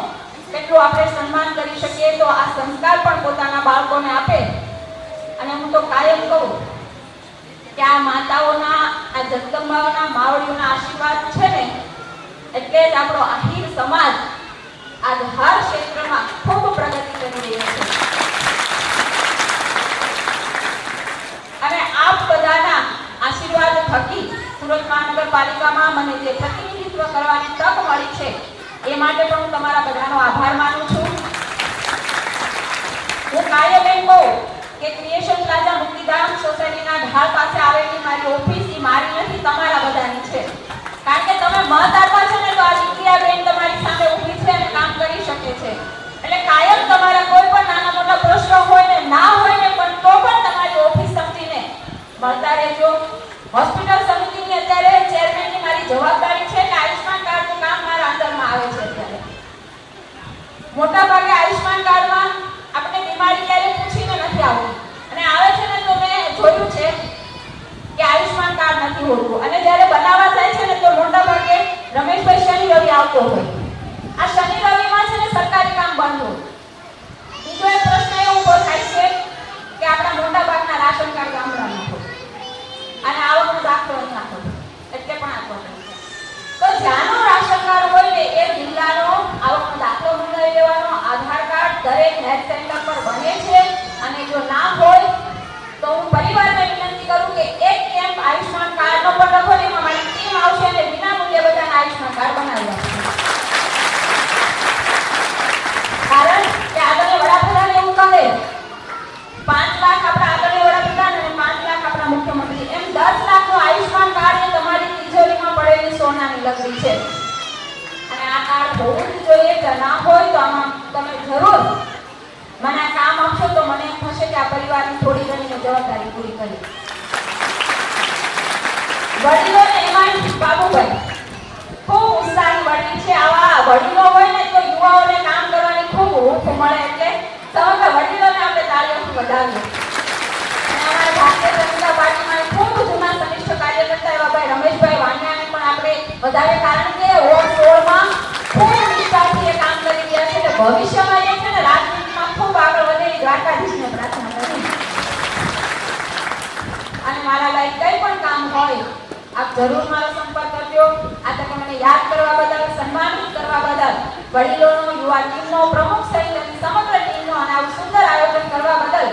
કેટલું આપણે સન્માન કરી શકીએ. તો આ સંસ્કાર પણ પોતાના બાળકોને આપે. અને હું તો કાયમ કહું કે આ માતાઓના, આ જગદંબાઓના, માવડીઓના આશીર્વાદ છે ને એટલે જ આપણો આહિર સમાજ આજ હર ક્ષેત્રમાં ખૂબ પ્રગતિ કરી રહ્યો છે. અને આપ બધાના આશીર્વાદ થકી સુરત મહાનગરપાલિકામાં મને જે પ્રતિનિધિત્વ કરવાની તક મળી છે એ માટે પણ હું તમારા બધાનો આભાર માનું છું. હું કાયમ એમ કહું કે ક્રિએશન પ્લાઝા મુક્તિધામ સોસાયટીના ઢાળ પાસે આવેલી મારી ઓફિસ એ મારી નથી, તમારા બધાની છે. કારણ કે તમે મત આપ્યા છે ને તો આ દીકરીયા બેન તમારી સામે ઊભી છે અને કામ કરી શકે છે. એટલે કાયમ તમારા કોઈ પણ નાના મોટા પ્રશ્નો હોય ને ના હોય ને પણ તો પણ તમારી ઓફિસ સમજીને મળતા રહેજો. હોસ્પિટલ સમિતિની અત્યારે ચેરમેનની મારી જવાબદારી છે કે આયુષ્માન કાર્ડનું કામ મારા અંદરમાં આવે છે. અત્યારે મોટા ભાગે આયુષ્માન કાર્ડમાં આપણે બીમારી ક્યારે પૂછીને નથી આવતી, અને આવે છે ને તો મેં જોયું છે કે આયુષ્માન કાર્ડ નથી હોતું, અને જ્યારે બનાવવા જાય છે ને તો મોટા ભાગે રમેશભાઈ શનિ રવિ આવતો હોય. આ શનિ રવિમાં છે ને સરકારી કામ બંધ હોય. બીજો એક પ્રશ્ન એ ઊભો થાય છે કે આપણા મોટા ભાગના રાશન કાર્ડ ગામડાના હોય અને આવકનો દાખલો નહીં આપો એટલે પણ આપવો પડે. તો જ્યાંનું રાશન કાર્ડ હોય ને એ જિલ્લાનો આવકનો દાખલો મંગાવી લેવાનો. આધાર કાર્ડ દરેક હેલ્થ સેન્ટર પર બને છે, અને જો ના હોય તો હું પરિવારને વિનંતી કરું કે એક કેમ્પ આયુષ્માન કાર્ડનો પણ રાખો ને, એમાં મારી ટીમ આવશે અને વિનામૂલ્યે બધાના આયુષ્માન કાર્ડ બનાવી આપશે. કારણ કે આદરણીય વડાપ્રધાન એવું કહે 5 લાખ આપણા આદરણીય વડાપ્રધાન અને 5 લાખ આપણા મુખ્યમંત્રી, એમ 10 લાખનું આયુષ્માન કાર્ડ એ તમારી તિજોરીમાં પડેલી સોનાની લકડી છે. અને આ કાર્ડ હોવું જ જોઈએ. જો ના હોય તો આમાં તમે જરૂર મને આ કામ આપશો તો મને એમ થશે કે આ પરિવારની થોડી ઘણી જવાબદારી પૂરી કરી. વડીલોને એમાં બાબુભાઈ ખૂબ ઉત્સાહી વડીલ છે. આવા વડીલો હોય ને તો યુવાઓને કામ કરવાની ખૂબ હૂંફ મળે. એટલે સમગ્ર વડીલોને આપણે તાળીઓથી વધાવીએ. અને અમારા ભારતીય જનતા પાર્ટીમાં ખૂબ જૂના સનિષ્ઠ કાર્યકર્તા એવા ભાઈ રમેશભાઈ વાણિયાને પણ આપણે વધારે, કારણ કે વોર્ડ 16માં ખૂબ નિષ્ઠાથી એ કામ કરી રહ્યા છે. એટલે ભવિષ્યમાં એ છે ને રાજનીતિમાં ખૂબ આગળ વધે એવી દ્વારકાધીશને પ્રાર્થના કરી. અને મારા લાયક કંઈ પણ કામ હોય આપ જરૂર મારો સંપર્ક કરજો. આ તકે મને યાદ કરવા બદલ, સન્માનિત કરવા બદલ વડીલોનો, યુવા ટીમનો, પ્રમુખ સહિત સમગ્ર ટીમનો અને આવું સુંદર આયોજન કરવા બદલ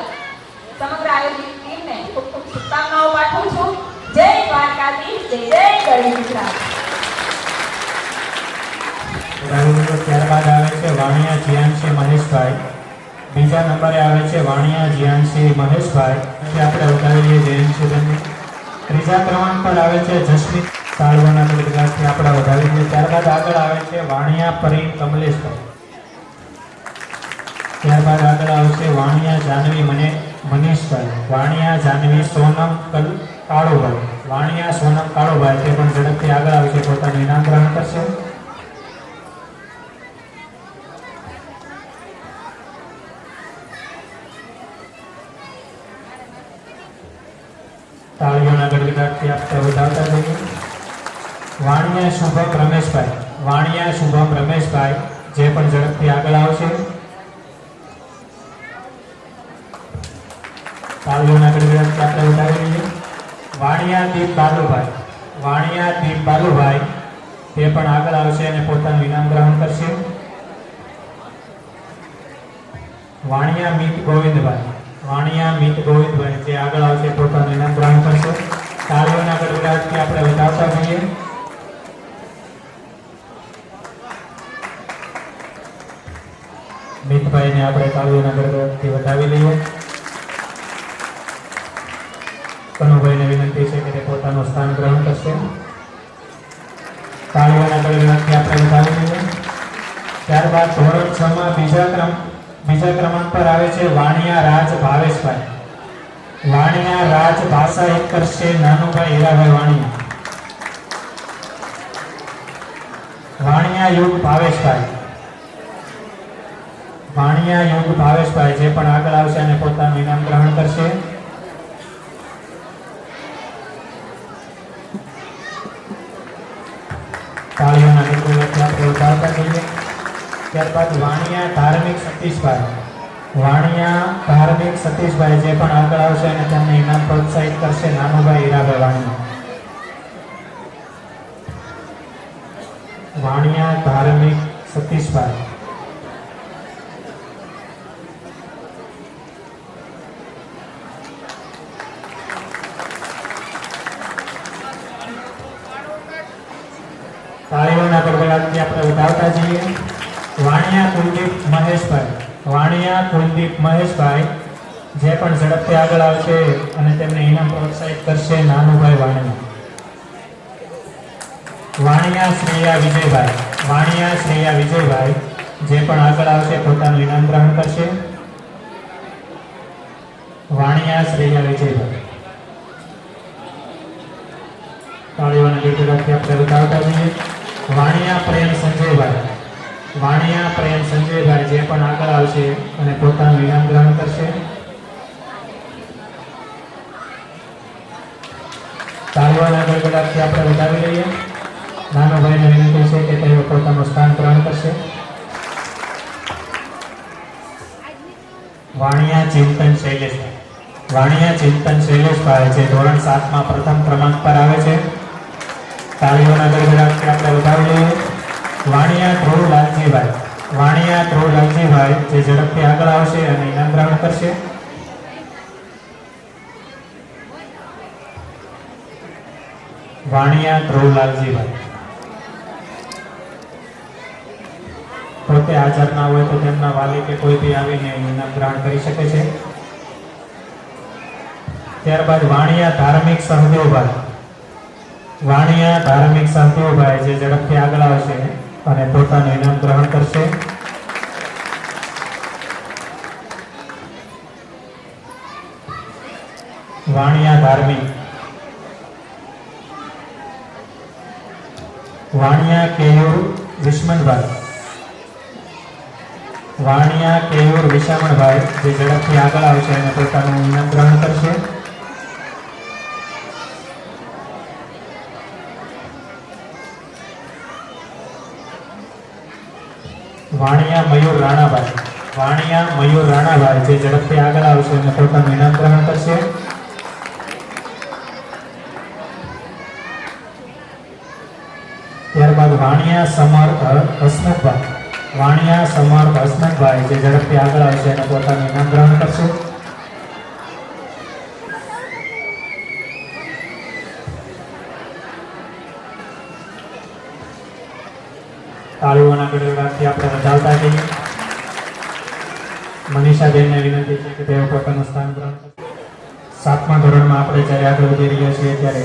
સમગ્ર આયોજિત ટીમને ખૂબ ખૂબ શુભકામનાઓ પાઠવું છું. જય દ્વારકાધીશ, જય જય ગરવી ગુજરાત. ત્યારબાદ આવે છે વાણિયા જીયાનસિંહ મહેશભાઈ. બીજા નંબરે આવે છે વાણિયા જીયાનસિંહ મહેશભાઈ. આપણે ઉતારીએ જયંતસિંહબેનને. ત્રીજા ક્રમાંક પર આવે છે જસ્મીત સાળવાના ગુજરાતથી આપણે વધાવી દઈએ. ત્યારબાદ આગળ આવે છે વાણિયા પરી કમલેશભાઈ. ત્યારબાદ આગળ આવશે વાણિયા જાનવી મનીષભાઈ. વાણિયા જાનવી સોનમ કાળુભાઈ. વાણિયા સોનમ કાળુભાઈ તે પણ ઝડપથી આગળ આવશે, પોતાનું ઇનામ ગ્રહણ કરશે. તાળીઓના ગડગડાટથી આપણે વધાવતા જઈએ. વાણિયા શુભમ રમેશભાઈ. વાણિયા શુભમ રમેશભાઈ જે પણ ઝડપથી આગળ આવશે. તાળીઓના ગડગડાટથી આપણે વધાવી લઈએ. વાણિયા દીપ બાલુભાઈ. વાણિયા દીપ બાલુભાઈ તે પણ આગળ આવશે અને પોતાનું ઇનામ ગ્રહણ કરશે. વાણિયા મિત ગોવિંદભાઈ. વાણિયા મિત ગોવિંદભાઈ જે આગળ આવશે, પોતાનું ઇનામ ગ્રહણ કરશે. તાળીઓના ગડગડાટથી આપણે વધાવતા જઈએ. મિતભાઈને આપણે તાળીઓના ગડગડાટથી વધાવી લઈએ. કનુભાઈને વિનંતી છે કે તે પોતાનું સ્થાન ગ્રહણ કરશે. તાળીઓના ગડગડાટથી આપણે વધાવી લઈએ. ત્યારબાદ ત્યારબાદ ધોરણ 6 માં બીજા ક્રમાંક પર આવે છે વાણિયા રાજ ભાવેશભાઈ. વાણિયા રાજ ભાષા એક કરશે નાનુભાઈ હીરાભાઈ વાણિયા. વાણિયા યુગ ભાવેશભાઈ. વાણિયા યુગ ભાવેશભાઈ જે પણ આગળ આવશે અને પોતાનું ઇનામ ગ્રહણ કરશે. તાળીઓના ગણગણાટથી આપણે ઉતારતા જઈએ. ત્યારબાદ વાણિયા ધાર્મિક સતીશભાઈ. વાણિયા ધાર્મિક સતીશભાઈ જે પણ આગળ આવશે અને તેમને ઇનામ પ્રોત્સાહિત કરશે નાનુભાઈ હીરાભાઈ વાણિયા. વાણિયા ધાર્મિક સતીશભાઈ. તાળીઓના ગડગડાટથી આપણે વધાવતા જઈએ. વાણિયા કુલદીપ મહેશભાઈ. વાણિયા કુલદીપ મહેશભાઈ જે પણ ઝડપથી આગળ આવશે અને તેમને ઇનામ પ્રોત્સાહિત કરશે નાનુભાઈ વાણિયા. વાણિયા શ્રેયા વિજયભાઈ. વાણિયા શ્રેયા વિજયભાઈ જે પણ આગળ આવશે પોતાનું ઇનામ ગ્રહણ કરશે. વાણિયા શ્રેયા વિજયભાઈ. તાળીઓના ગડગડાટથી આપણે વધાવતા જઈએ. વાણિયા પ્રેમ સંજયભાઈ. વાણિયા પ્રેમ સંજયભાઈ જે પણ આગળ આવશે અને પોતાનું ઇનામ ગ્રહણ કરશે. તાળીઓના ગડગડાટથી આપણે વધાવી લઈએ. નાનો ભાઈને વિનંતી છે કે તેઓ પોતાનું સ્થાન ગ્રહણ કરશે. વાણિયા ચિંતન શૈલેષભાઈ. વાણિયા ચિંતન શૈલેષભાઈ જે ધોરણ 7 માં પ્રથમ ક્રમાંક પર આવે છે. તાળીઓના ગડગડાટથી આપણે વધાવી લઈએ. વાણિયા ધ્રુવ લાલજીભાઈ. વાણિયા ધ્રુવ લાલજીભાઈ જે ઝડપથી આગળ આવશે અને ઇનામ ગ્રહણ કરશે. વાણિયા ધ્રુવ લાલજીભાઈ. પોતે હાજર ના હોય તો તેમના વાલી કે કોઈ બી આવીને ઇનામ ગ્રહણ કરી શકે છે. ત્યારબાદ વાણિયા ધાર્મિક સહદેવભાઈ. વાણિયા ધાર્મિક સહદેવભાઈ જે ઝડપથી આગળ આવશે અને પોતાનું ઇનામ ગ્રહણ કરશે. વાણિયા ધાર્મિક. વાણિયા કેયુર વિસ્મનભાઈ. વાણિયા કેયુર વિશામણભાઈ જે ઝડપથી આગળ આવશે અને પોતાનું ઇનામ ગ્રહણ કરશે. વાણિયા મયુર રાણાભાઈ. વાણિયા મયુર રાણાભાઈ જે ઝડપથી આગળ આવશે અને પોતાનું ઇનામ ગ્રહણ કરશે. ત્યારબાદ વાણિયા સમર્થ હસમુખભાઈ. વાણિયા સમર્થ હસમુખભાઈ જે ઝડપથી આગળ આવશે અને પોતાનું ઇનામ ગ્રહણ કરશે. તાળીઓના ગડગડાટથી આપણે વધાવતા જઈએ. મનીષાબેનને વિનંતી છે કે તેઓ પોતાનું સ્થાન ગ્રહણ કરશે. 7મા ધોરણમાં આપણે જ્યારે આગળ વધી રહ્યા છીએ ત્યારે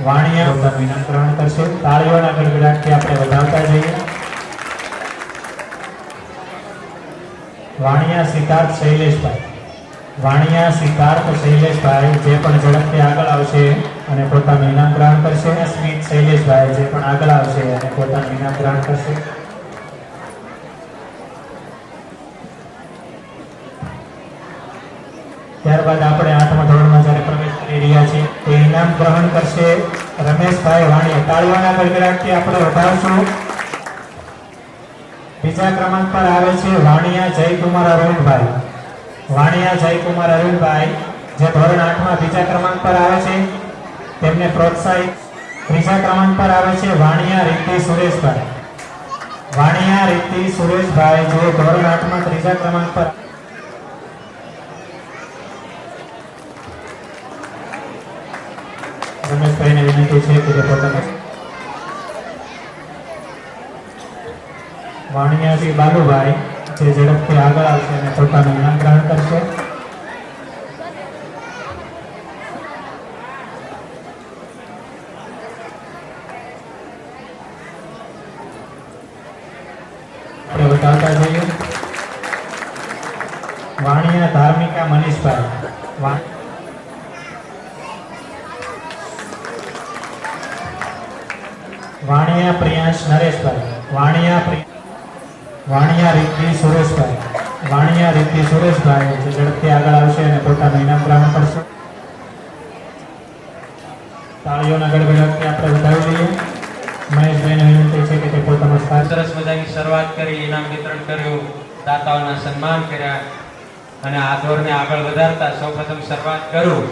વાણિયા પોતાનું ઇનામ ગ્રહણ કરશે. તાળીઓના ગડગડાટથી આપણે વધાવતા જઈએ. વાણિયા સિદ્ધાર્થ શૈલેષભાઈ. વાણિયા સિદ્ધાર્થ શૈલેષભાઈ જે પણ ઝડપથી આગળ આવશે અને પોતાનું ઇનામ ગ્રહણ કરશે. સ્મિત શૈલેષભાઈ જે પણ આગળ આવશે અને પોતાનું ઇનામ ગ્રહણ કરશે. ત્યારબાદ આપણે 8મા ધોરણમાં જ્યારે પ્રવેશ કરી રહ્યા છીએ તે ઇનામ ગ્રહણ કરશે રમેશભાઈ વાણિયા. તાળીઓના ગડગડાટથી આપણે વધાવશું. બીજા ક્રમાંક પર આવે છે વાણિયા જયકુમાર અરવિંદભાઈ. વાણિયા જયકુમાર અરવિંદભાઈ જે ધોરણ 8માં બીજા ક્રમાંક પર આવે છે તેમને પ્રોત્સાહિત. ત્રીજા ક્રમાંક પર આવે છે વાણિયા રીતિ સુરેશભાઈ. વાણિયા રીતિ સુરેશભાઈ જે ધોરણ 8માં ત્રીજા ક્રમાંક પર. રમેશભાઈને વિનંતી છે કે તે પોતાના. વાણિયાજી બાલુભાઈ જે ઝડપથી આગળ આવશે અને પોતાનું ઇનામ ગ્રહણ કરશે. આપણે બતાવતા વાણિયા ધાર્મિકા મનીષભાઈ વાણિયા પ્રિયાંશ નરેશભાઈ વાણિયા રિદ્ધિ સુરેશભાઈ જે ઝડપથી આગળ આવશે અને પોતાનું ઇનામ ગ્રહણ કરશે. તાળીઓના ગડગડાટથી આપણે વધાવી લઈએ. મહેશભાઈને વિનંતી છે કે તે પોતાનો સ્થાન સરસ મજાની શરૂઆત કરી, ઇનામ વિતરણ કર્યું, દાતાઓના સન્માન કર્યા અને આ દોરને આગળ વધારતા સૌપ્રથમ શરૂઆત કરું.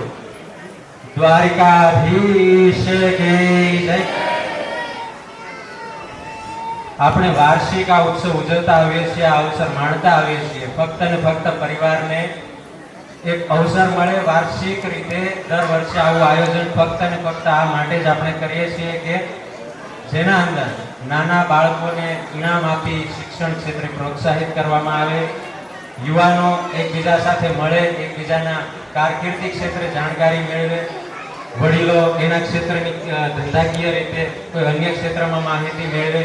દ્વારિકાધીશ કી જય. આપણે વાર્ષિક આ ઉત્સવ ઉજવતા આવીએ છીએ, આ અવસર માણતા આવીએ છીએ. ફક્ત ને ફક્ત પરિવારને એક અવસર મળે વાર્ષિક રીતે દર વર્ષે આવું આયોજન ફક્ત ને ફક્ત આ માટે જ આપણે કરીએ છીએ કે જેના અંદર નાના બાળકોને ઇનામ આપી શિક્ષણ ક્ષેત્રે પ્રોત્સાહિત કરવામાં આવે, યુવાનો એકબીજા સાથે મળે, એકબીજાના કારકિર્દી ક્ષેત્રે જાણકારી મેળવે, વડીલો એના ક્ષેત્રની ધંધાકીય રીતે કોઈ અન્ય ક્ષેત્રમાં માહિતી મેળવે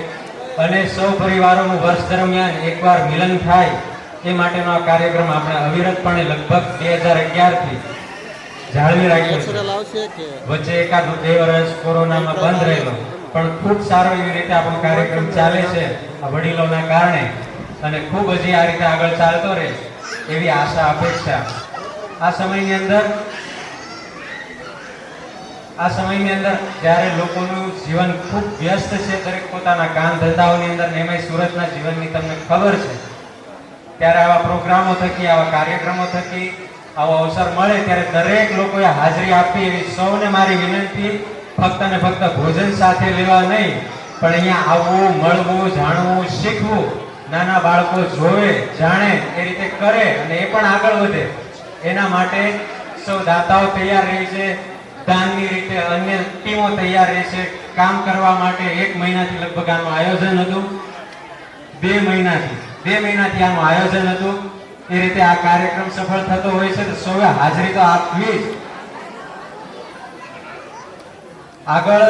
અને સૌ પરિવારોનું વર્ષ દરમિયાન એકવાર મિલન થાય એ માટેનો આ કાર્યક્રમ આપણે અવિરતપણે લગભગ 2011 થી જાળવી રાખ્યો છે. વચ્ચે એકાદ 2 વર્ષ કોરોનામાં બંધ રહેલો, પણ ખૂબ સારો એવી રીતે આપણો કાર્યક્રમ ચાલે છે આ વડીલોના કારણે અને ખૂબ હજી આ રીતે આગળ ચાલતો રહે એવી આશા અપેક્ષા. આ સમયની અંદર જ્યારે લોકોનું જીવન ખૂબ વ્યસ્ત છે, દરેક પોતાના કામ ધંધાઓની અંદર, એમાંય સુરતના જીવનની તમને ખબર છે, ત્યારે આવા પ્રોગ્રામો થકી, આવા કાર્યક્રમો થકી આવો અવસર મળે ત્યારે દરેક લોકોએ હાજરી આપવી એવી સૌને મારી વિનંતી. ફક્ત ને ફક્ત ભોજન સાથે લેવા નહીં, પણ અહીંયા આવવું, મળવું, જાણવું, શીખવું, નાના બાળકો જોવે, જાણે, એ રીતે કરે અને એ પણ આગળ વધે એના માટે સૌ દાતાઓ તૈયાર રહી છે. દાનની રીતે અન્ય ટીમો તૈયાર રહે છે કામ કરવા માટે. 1 મહિનાથી લગભગ આનું આયોજન હતું, 2 મહિનાથી આનું આયોજન હતું. એ રીતે આ કાર્યક્રમ સફળ થતો હોય છે તો સૌએ હાજરી તો આપવી જ. આગળ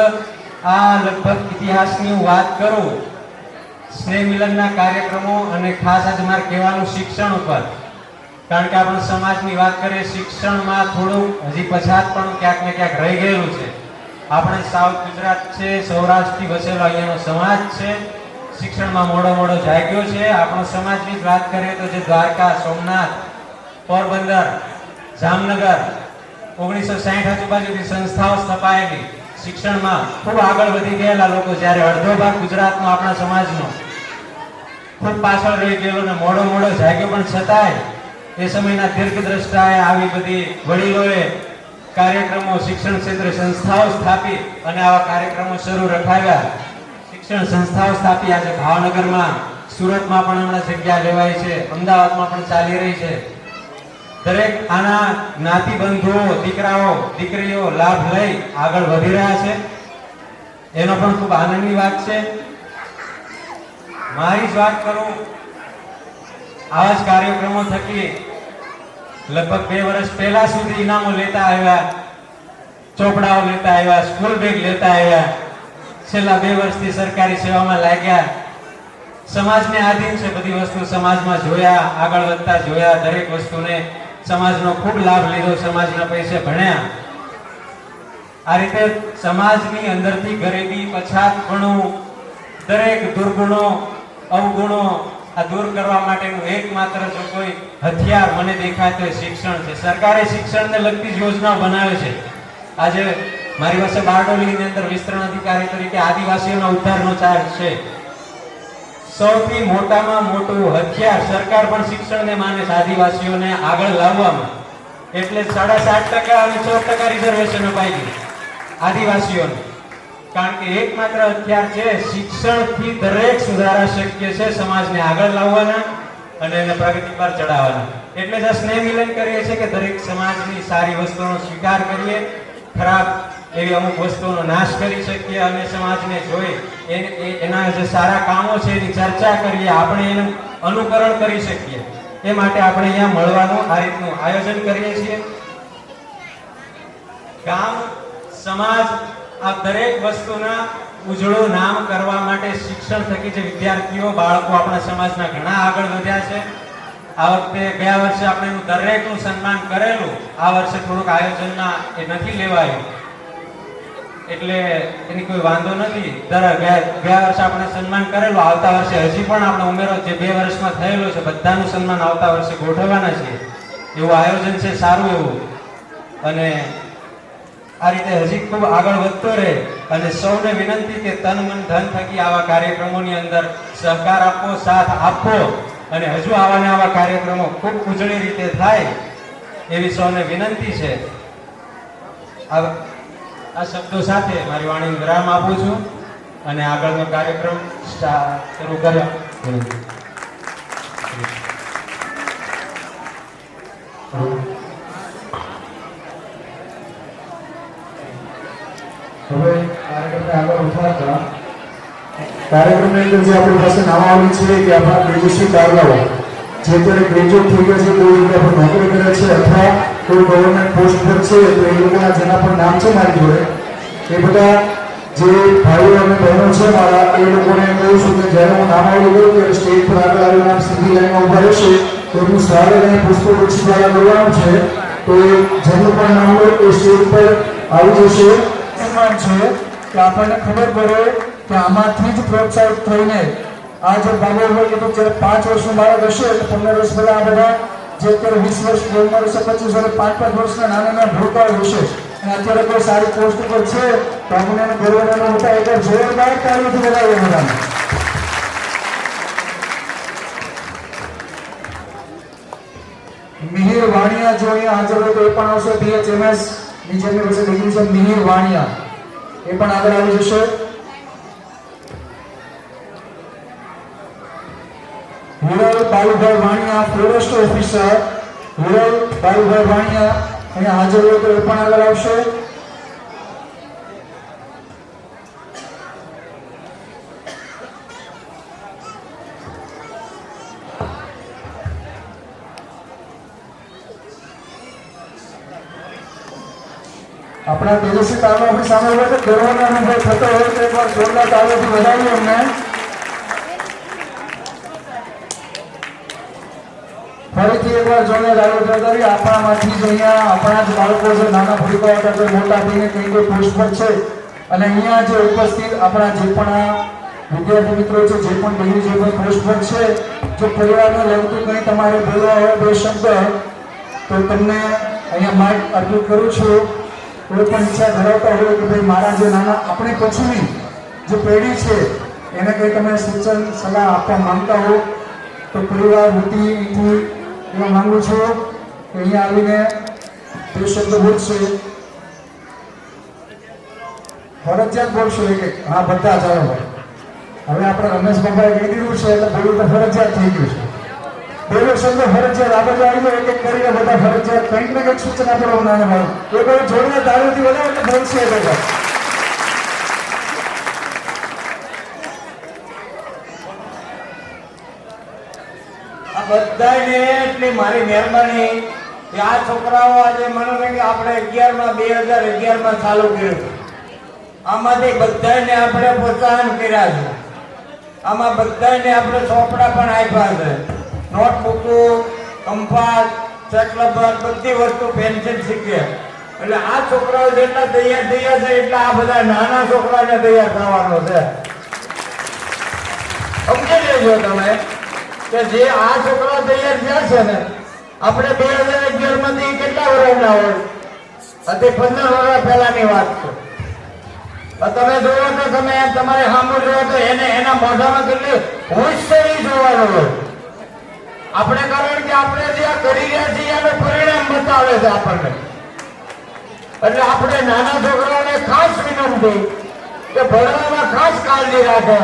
આ લગભગ ઇતિહાસની હું વાત કરું, સ્નેહ મિલનના કાર્યક્રમો અને ખાસ આજે મારે કહેવાનું શિક્ષણ ઉપર, કારણ કે આપણે સમાજની વાત કરીએ, શિક્ષણમાં થોડું હજી પછાત પણ ક્યાંક ને ક્યાંક રહી ગયેલું છે. આપણે સાઉથ ગુજરાત છે, સૌરાષ્ટ્રથી વસેલો અહીંયાનો સમાજ છે, શિક્ષણમાં મોડો જાગ્યો છે. આપણો સમાજની જ વાત કરીએ તો જે દ્વારકા, સોમનાથ, પોરબંદર, જામનગર 1960 આજુબાજુથી સંસ્થાઓ સ્થપાયેલી, શિક્ષણમાં ખૂબ આગળ વધી ગયેલા લોકો, જ્યારે અડધો ભાગ ગુજરાતનો આપણા સમાજનો ખૂબ પાછળ રહી ગયેલો ને મોડો જાગ્યો, પણ છતાંય એ સમયના દીર્ઘદ્રષ્ટાએ આવી બધી વડીલોએ કાર્યક્રમો, શિક્ષણ ક્ષેત્રે સંસ્થાઓ સ્થાપી અને આવા કાર્યક્રમો શરૂ રખાવ્યા. શિક્ષણ સંસ્થાઓ સ્થાપી આજે ભાવનગરમાં, સુરતમાં પણ હમણાં જગ્યા લેવાય છે, અમદાવાદમાં પણ ચાલી રહી છે. દરેક આના જ્ઞાતિ બંધુઓ, દીકરાઓ, દીકરીઓ લાભ લઈ આગળ વધી રહ્યા છે. એનો પણ ખૂબ આનંદની વાત છે. મારી જ વાત કરું, આવા જ કાર્યક્રમો થકી લગભગ 2 વર્ષ પહેલા સુધી ઇનામો લેતા આવ્યા, ચોપડાઓ લેતા આવ્યા, સ્કૂલ બેગ લેતા આવ્યા. છેલ્લા 2 વર્ષથી સરકારી સેવામાં લાગ્યા. સમાજને આધીન છે બધી વસ્તુ, સમાજમાં જોયા, આગળ વધતા જોયા, દરેક વસ્તુને સમાજનો ખૂબ લાભ લીધો, સમાજના પૈસે ભણ્યા. આ રીતે સમાજની અંદરથી ગરીબી, પછાતપણું, દરેક દુર્ગુણો, અવગુણો આ દૂર કરવા માટેનું એકમાત્ર જો કોઈ હથિયાર મને દેખાય તો શિક્ષણ છે. સરકારે શિક્ષણને લગતી જ યોજનાઓ બનાવે છે. આજે મારી પાસે બારડોલીની અંદર વિસ્તરણ અધિકારી તરીકે આદિવાસીઓના ઉદ્ધારનો ચાર્જ છે. સૌથી મોટામાં મોટું હથિયાર સરકાર પણ શિક્ષણને માને છે, આદિવાસીઓને આગળ લાવવામાં. એટલે 7.5% અને 14% રિઝર્વેશન અપાઈ ગયું આદિવાસીઓને. કારણ કે એકમાત્ર હથિયાર છે શિક્ષણથી દરેક સુધારા શક્ય છે, સમાજને આગળ લાવવાના અને એને પ્રગતિ પર ચડાવવાના. એટલે જ સ્નેહ મિલન કરીએ છીએ કે દરેક સમાજની સારી વસ્તુઓનો સ્વીકાર કરીએ, ખરાબ એવી અમુક વસ્તુઓનો નાશ કરી શકીએ અને સમાજને જોઈ એના જે સારા કામો છે એની ચર્ચા કરીએ, આપણે એનું અનુકરણ કરી શકીએ. એ માટે આપણે અહીંયા મળવાનું આ રીતનું આયોજન કરીએ છીએ. ગામ, સમાજ આ દરેક વસ્તુના ઉજળું નામ કરવા માટે શિક્ષણ થકી જે વિદ્યાર્થીઓ, બાળકો આપણા સમાજના ઘણા આગળ વધ્યા છે. આ વખતે ગયા વર્ષે આપણે એનું દરેકનું સન્માન કરેલું, આ વર્ષે થોડુંક આયોજનના એ નથી લેવાયું, એટલે એની કોઈ વાંધો નથી. ગયા વર્ષે આપણે સન્માન કરેલું, આવતા વર્ષે હજી પણ આપણે ઉમેરો જે 2 વર્ષમાં થયેલો છે બધાનું સન્માન આવતા વર્ષે ગોઠવવાના છે. એવું આયોજન છે સારું એવું, અને આ રીતે હજી ખૂબ આગળ વધતો રહે. અને સૌને વિનંતી કે તન મન ધન થકી આવા કાર્યક્રમોની અંદર સહકાર આપો, સાથ આપો, અને હજુ આવા ને આવા કાર્યક્રમો ખૂબ ઉજળી રીતે થાય એવી સૌને વિનંતી છે. આ શબ્દો સાથે મારી વાણી વિરામ આપું છું અને આગળનો કાર્યક્રમ શરૂ કર્યો. હવે કાર્યક્રમને આગળ વધારતા કાર્યક્રમની અંદર જે આપણી પાસે નામ આવી છે કે આપણા ગ્રેજ્યુએશન કારલાઓ જે અત્યારે ગ્રેજ્યુએટ થઈ ગયા છે, કોઈ જગ્યાએ પર નોકરી કરે છે અથવા કોઈ ગવર્મેન્ટ પોસ્ટ પર છે, તો એ લોકોના જેના પર નામ છે મારી જોડે, એ બધા જે ભાઈઓ અને બહેનો છે મારા, એ લોકોને એમ કહું છું કે જ્યારે હું નામ આવી ગયું ત્યારે સ્ટેજ પર આગળ આવીને નામ સીધી લાઈનમાં ઉભા રહેશે તો એમનું સ્વાગત અને પુષ્પગુચ્છ દ્વારા કરવાનું છે. તો એ જેનું પણ નામ હોય એ સ્ટેજ પર આવી જશે. સન્માન છે કે આપણને ખબર પડે કે આમાંથી જ પ્રોત્સાહિત થઈને આ જે બાબો હોય તો જ્યારે 5 વર્ષનું બાળક હશે તો 15 વર્ષ પહેલા આ બધા જે અત્યારે 20 વર્ષ 25 વર્ષ 5 વર્ષના નાના ભૂલકાઓ હશે અને અત્યારે કોઈ સારી પોસ્ટ ઉપર છે તો આપણે એને ગર્વનો મોટા એક જોરદાર કાર્યથી બોલાવીએ બધાને. મિહિર વાણિયા જો અહીંયા હાજર હોય તો એ પણ આવશે. BHMS ની જેમની પાસે ડિગ્રી છે મિહિર વાણિયા એ પણ આગળ આવી જશે. હુરલ બાલુભાઈ વાણિયા ફોરેસ્ટ ઓફિસર, હુરલ બાલુભાઈ વાણિયા અહીંયા હાજર હોય તો એ પણ આગળ આવશે. આપણા તેજસ્વી તાળીઓ આપણી સામે હોય તો ગર્વનો અનુભવ થતો હોય તો એકવાર જોરદાર તાળીઓથી વધાવીએ અમને. ફરીથી એકવાર જોરદાર તાળીઓ વધાવી. આપણામાંથી જ અહીંયા આપણા જ બાળકો છે, નાના ભૂલકાઓ હતા તો મોટા થઈને કઈ કોઈ પોસ્ટ પર છે, અને અહીંયા જે ઉપસ્થિત આપણા જે પણ આ વિદ્યાર્થી મિત્રો છે, જે પણ ડિગ્રી જે પણ પોસ્ટ પર છે, જો પરિવારને લગતું કંઈ તમારે બોલવા હોય 2 શબ્દ તો તમને અહીંયા માઇક અર્પિત કરું છું. કોઈ પણ ઈચ્છા ધરાવતા હોય કે ભાઈ મારા જે નાના આપણી પછીની જે પેઢી છે એને કંઈ તમે સૂચન સલાહ આપવા માંગતા હો તો પરિવાર વતીથી એવા માંગુ છું કે અહીંયા આવીને 2 શબ્દ બોલશે. ફરજિયાત બોલશો એક હા બધા ચાલો ભાઈ. હવે આપણે રમેશ બાબાએ કહી દીધું છે એટલે બોલવું તો ફરજિયાત થઈ ગયું છે. પેલો શબ્દ ફરજિયાત આપણે આવી જાય એક કરીને બધા ફરજિયાત કંઈક ને કંઈક સૂચના આપવાનું નાને મારું એ કોઈ જોડને તાળીઓથી વધારે એટલે બોલશે બધા. આ બધાને એટલી મારી મહેરબાની કે આ છોકરાઓ આજે મને કે આપણે 2011માં ચાલુ કર્યું. આમાંથી બધાને આપણે પ્રોત્સાહન કર્યા છે. આમાં બધાને આપણે ચોપડા પણ આપ્યા છે, નોટબુકો, કંપાસ, ચેકલબર, બધી વસ્તુ, પેન્સિલ શીખીએ. એટલે આ છોકરાઓ જેટલા તૈયાર થયા છે એટલા આ બધા નાના છોકરાને તૈયાર થવાનો છે. સમજી લેજો તમે કે જે આ છોકરાઓ તૈયાર થયા છે ને, આપણે 2011માંથી કેટલા વર્ષના હોય? તે 15 વર્ષ પહેલાની વાત છે. તમે જોવો તો તમે તમારે સામુ જોવો તો એને એના મોઢામાં કેટલી હોશિયારી જોવાનો હોય. આપણે કારણ કે આપણે જે આ કરી રહ્યા છીએ એનું પરિણામ બતાવે છે આપણને. એટલે આપણે નાના છોકરાઓને ખાસ વિનંતી કે ભણવામાં ખાસ કાળજી રાખે.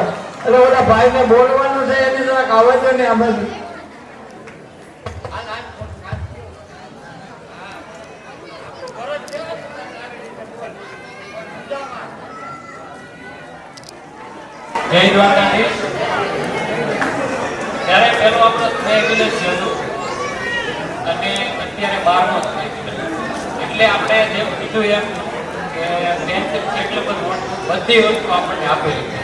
એટલે ઓલા ભાઈને બોલવાનું છે એની જરાક આવજો ને આ બધું. જય દ્વારકાધીશ. ત્યારે પેલું આપણો સ્નેહ વિલેજ હતું અને અત્યારે 12મો સ્નેહ વિલેજ. એટલે આપણે જેમ કીધું એમ કે પેન્સિલ એટલે બધી વસ્તુ આપણને આપેલી છે.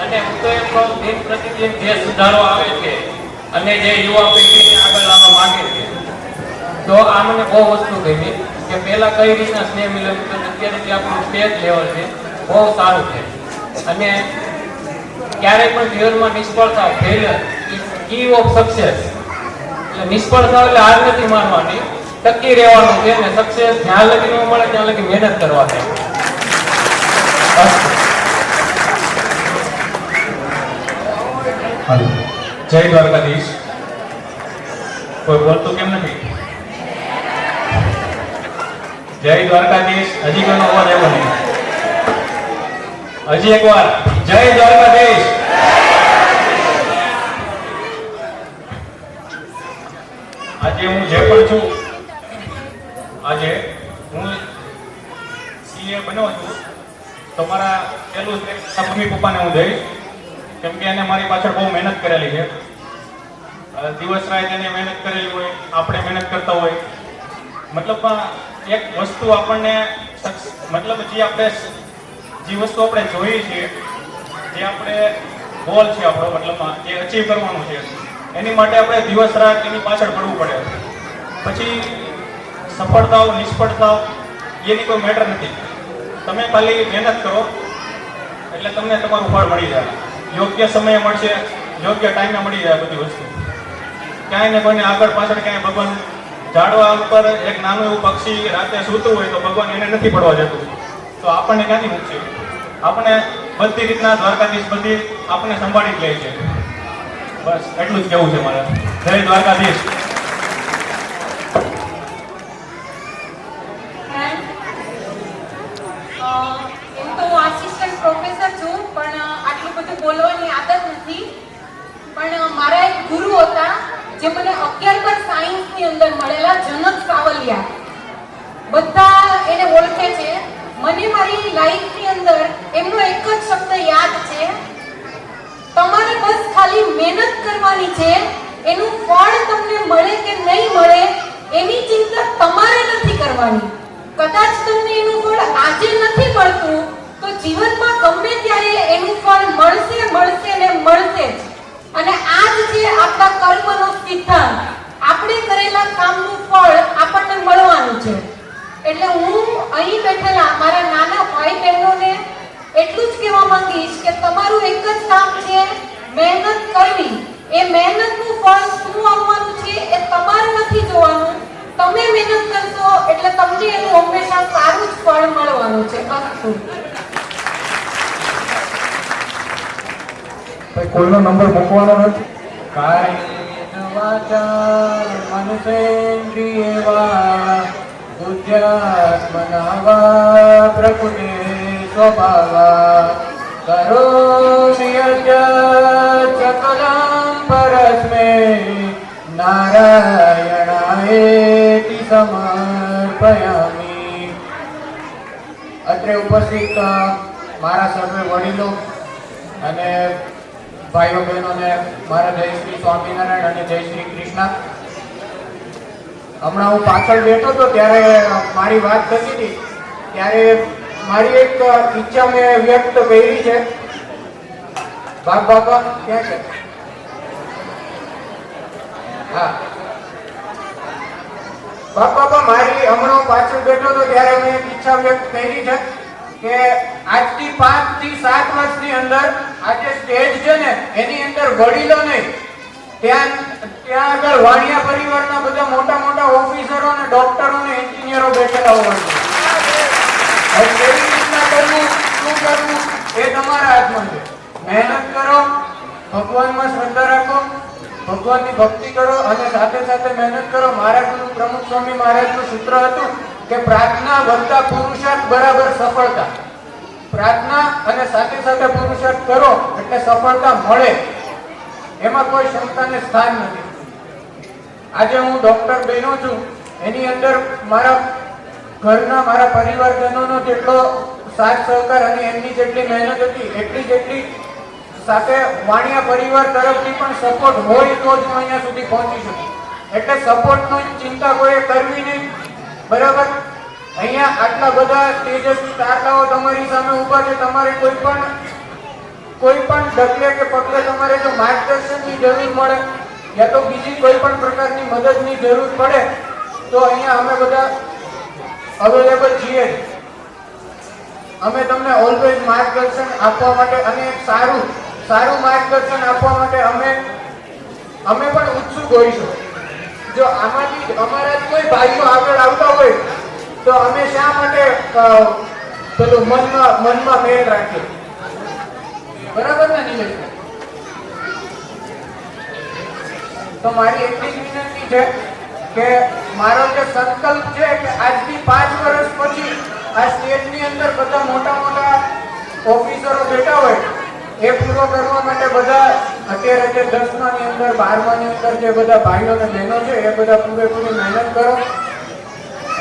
અને હું તો એમ કહું દિન પ્રતિદિન જે સુધારો આવે છે અને જે યુવા પેઢીને આગળ લાવવા માંગે છે. તો આ મને બહુ વસ્તુ ગમી કે પહેલા કઈ રીતના સ્નેહ મિલન હતું, અત્યારે જે આપણું સ્ટેજ લેવલ છે બહુ સારું છે. અને ક્યારેય પણ જીવનમાં નિષ્ફળતા ફેલિયર કી ઓફ સક્સેસ, એટલે નિષ્ફળતા એટલે હાર નથી માનવાની, ટકી રહેવાનું છે અને સક્સેસ જ્યાં લગી ન મળે ત્યાં લગી મહેનત કરવાની. જય દ્વારકાધીશ. કોઈ બોલતું કેમ નથી? જય દ્વારકાધીશ. હજી કોઈનો અવાજ આવ્યો નહીં? હજી એક વાર જય દ્વારકાધીશ. આજે હું જે પણ છું, આજે હું સીએ બન્યો છું, તમારા પેલું મમ્મી પપ્પાને હું દઈશ, કેમ કે એને મારી પાછળ બહુ મહેનત કરેલી છે. દિવસ રાત એને મહેનત કરેલી હોય, આપણે મહેનત કરતા હોય. મતલબ એક વસ્તુ આપણને મતલબ જે વસ્તુ આપણે જોઈએ છીએ, જે આપણે ગોલ છે આપણો, મતલબમાં જે અચીવ કરવાનું છે, એની માટે આપણે દિવસ રાત એની પાછળ પડવું પડે. પછી સફળતાઓ નિષ્ફળતાઓ એની કોઈ મેટર નથી. તમે ખાલી મહેનત કરો એટલે તમને તમારું ફળ મળી જાય. યોગ્ય સમયે મળશે, યોગ્ય ટાઈમે મળી જાય બધી વસ્તુ. ક્યાંય ને કોઈને આગળ પાછળ ક્યાંય ભગવાન ઝાડવા ઉપર એક નાનું એવું પક્ષી રાતે સૂતું હોય તો ભગવાન એને નથી પડવા જતું, તો આપણને ક્યાંથી મૂકશે? આપણે બધી રીતના દ્વારકાધીશ બધી આપણને સંભાળી જ લે છે. બસ એટલું જ કહેવું છે મારે. જય દ્વારકાધીશ. એમ તો હું આસિસ્ટન્ટ પ્રોફેસર છું, પણ આટલું બધું બોલવાની આદત નથી. પણ મારા એક ગુરુ હતા જે મને 11 સાયન્સની અંદર મળેલા, જનક સાવલિયા. બધા એને ઓળખે છે. મને મારી લાઈફની અંદર એમનો એક જ શબ્દ યાદ છે, તમારે બસ ખાલી મહેનત કરવાની છે, એનું ફળ તમને મળે કે નહીં મળે એની ચિંતા તમારે નથી કરવાની. કદાચ તમને એનું ફળ આજે નથી મળતું તો જીવનમાં ગમે ત્યારે એનું ફળ મળશે મળશે ને મળશે જ. અને આ જ છે આપણા કર્મનો સિદ્ધાંત. આપણે કરેલા કામનું ફળ આપણને મળવાનું છે. એટલે હું અહીં બેઠેલા મારા નાના ભાઈ બહેનોને એટલું જ કહેવા માંગીશ કે તમારું એક જ કામ છે, મહેનત કરવી. એ મહેનતનું ફળ શું આવવાનું છે એ તમારે નથી જોવાનું. તમે મહેનત કરશો એટલે તમને એનું હંમેશા સારું જ ફળ મળવાનું છે. અસ્તુ. કોઈનો નંબર મૂકવાનો નથી. કાયેન વાચા મનસેન્દ્રિયવા બુદ્ધ્યાત્મના વા પ્રકૃતિ સ્વભાવા કરોમિ યજ્ઞ સકલં પરસ્મે નારાયણાયેતિ સમર્પયામિ. અત્રે ઉપસ્થિત મારા સર્વે વડીલો અને ભાઈઓ બહેનોને મારા જય શ્રી સ્વામિનારાયણ અને જય શ્રી કૃષ્ણ. હમણાં હું પાછળ બેઠો હતો ત્યારે મારી વાત થતી હતી, ત્યારે મારી એક ઈચ્છા મેં વ્યક્ત કરી છે. બાપા ક્યાં છે? હા બાપા, મારી હમણાં પાછળ બેઠો હતો ત્યારે મેં એક ઈચ્છા વ્યક્ત કરી છે કે આજથી 5 થી 7 વર્ષની અંદર આ જે સ્ટેજ છે ને એની અંદર વડીલો નહીં, ત્યાં આગળ વાણિયા પરિવારના બધા મોટા મોટા ઓફિસરો ને ડોક્ટરો ને એન્જિનિયરો બેઠેલા હોય છે. હવે કેવી રીતના કરવું, શું કરવું એ તમારા હાથમાં છે. મહેનત કરો, ભગવાનમાં શ્રદ્ધા રાખો, ભગવાનની ભક્તિ કરો અને સાથે સાથે મહેનત કરો. મારા ગુરુ પ્રમુખ સ્વામી મહારાજનું સૂત્ર હતું કે પ્રાર્થના વત્તા પુરુષાર્થ બરાબર સફળતા. પ્રાર્થના અને સાથે સાથે પુરુષાર્થ કરો એટલે સફળતા મળે, એમાં કોઈ ક્ષમતાને સ્થાન નથી. આજે હું ડોક્ટર બન્યો છું, એની અંદર મારા ઘરના મારા પરિવારજનોનો જેટલો સાથ સહકાર અને એમની જેટલી મહેનત હતી એટલી સાથે વાણિયા પરિવાર તરફથી પણ સપોર્ટ હોય તો જ હું અહીંયા સુધી પહોંચી શકું. એટલે સપોર્ટની ચિંતા કોઈ કરવી નહીં, બરાબર? અહીંયા આટલા બધા તેજસ્વી તારલાઓ તમારી સામે ઊભા છે. તમારે કોઈ પણ ડગલે કે પગલે તમારે જો માર્ગદર્શનની જરૂર મળે યા તો બીજી કોઈ પણ પ્રકારની મદદની જરૂર પડે તો અહીંયા અમે બધા અવેલેબલ છીએ. અમે તમને ઓલવેઝ માર્ગદર્શન આપવા માટે અને એક સારું માર્ગદર્શન આપવા માટે અમે પણ ઉત્સુક હોઈશું. જો આમાંથી અમારા કોઈ ભાઈઓ આગળ આવતા હોય તો અમે શા માટે પેલું મનમાં મેળ રાખીએ? બરાબર ને નિલેશભાઈ? તો મારી એટલી જ વિનંતી છે કે મારો જે સંકલ્પ છે કે આજથી 5 વર્ષ પછી આ સ્ટેજની અંદર બધા મોટા ઓફિસરો બેઠા હોય એ પૂરો કરવા માટે બધા અત્યારે જે 10માની અંદર 12માની અંદર જે બધા ભાઈઓ અને બહેનો છે એ બધા પૂરેપૂરી મહેનત કરો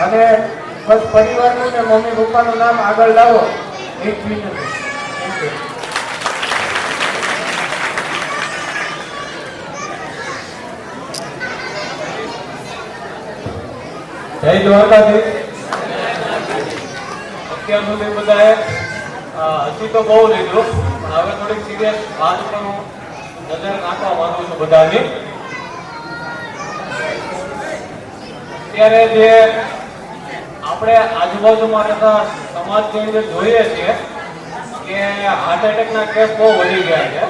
અને બસ પરિવારનું ને મમ્મી પપ્પાનું નામ આગળ લાવો. એક વિનંતી. Thank you. જય દ્વારકાધીશ. અત્યાર સુધી બધાએ હજી તો બહુ લીધું, પણ હવે થોડીક સિરિયસ વાત ઉપર હું નજર નાખવા માંગુ છું બધાની. અત્યારે જે આપણે આજુબાજુમાં રહેતા સમાજની અંદર જોઈએ છીએ કે હાર્ટ એટેકના કેસ બહુ વધી ગયા છે.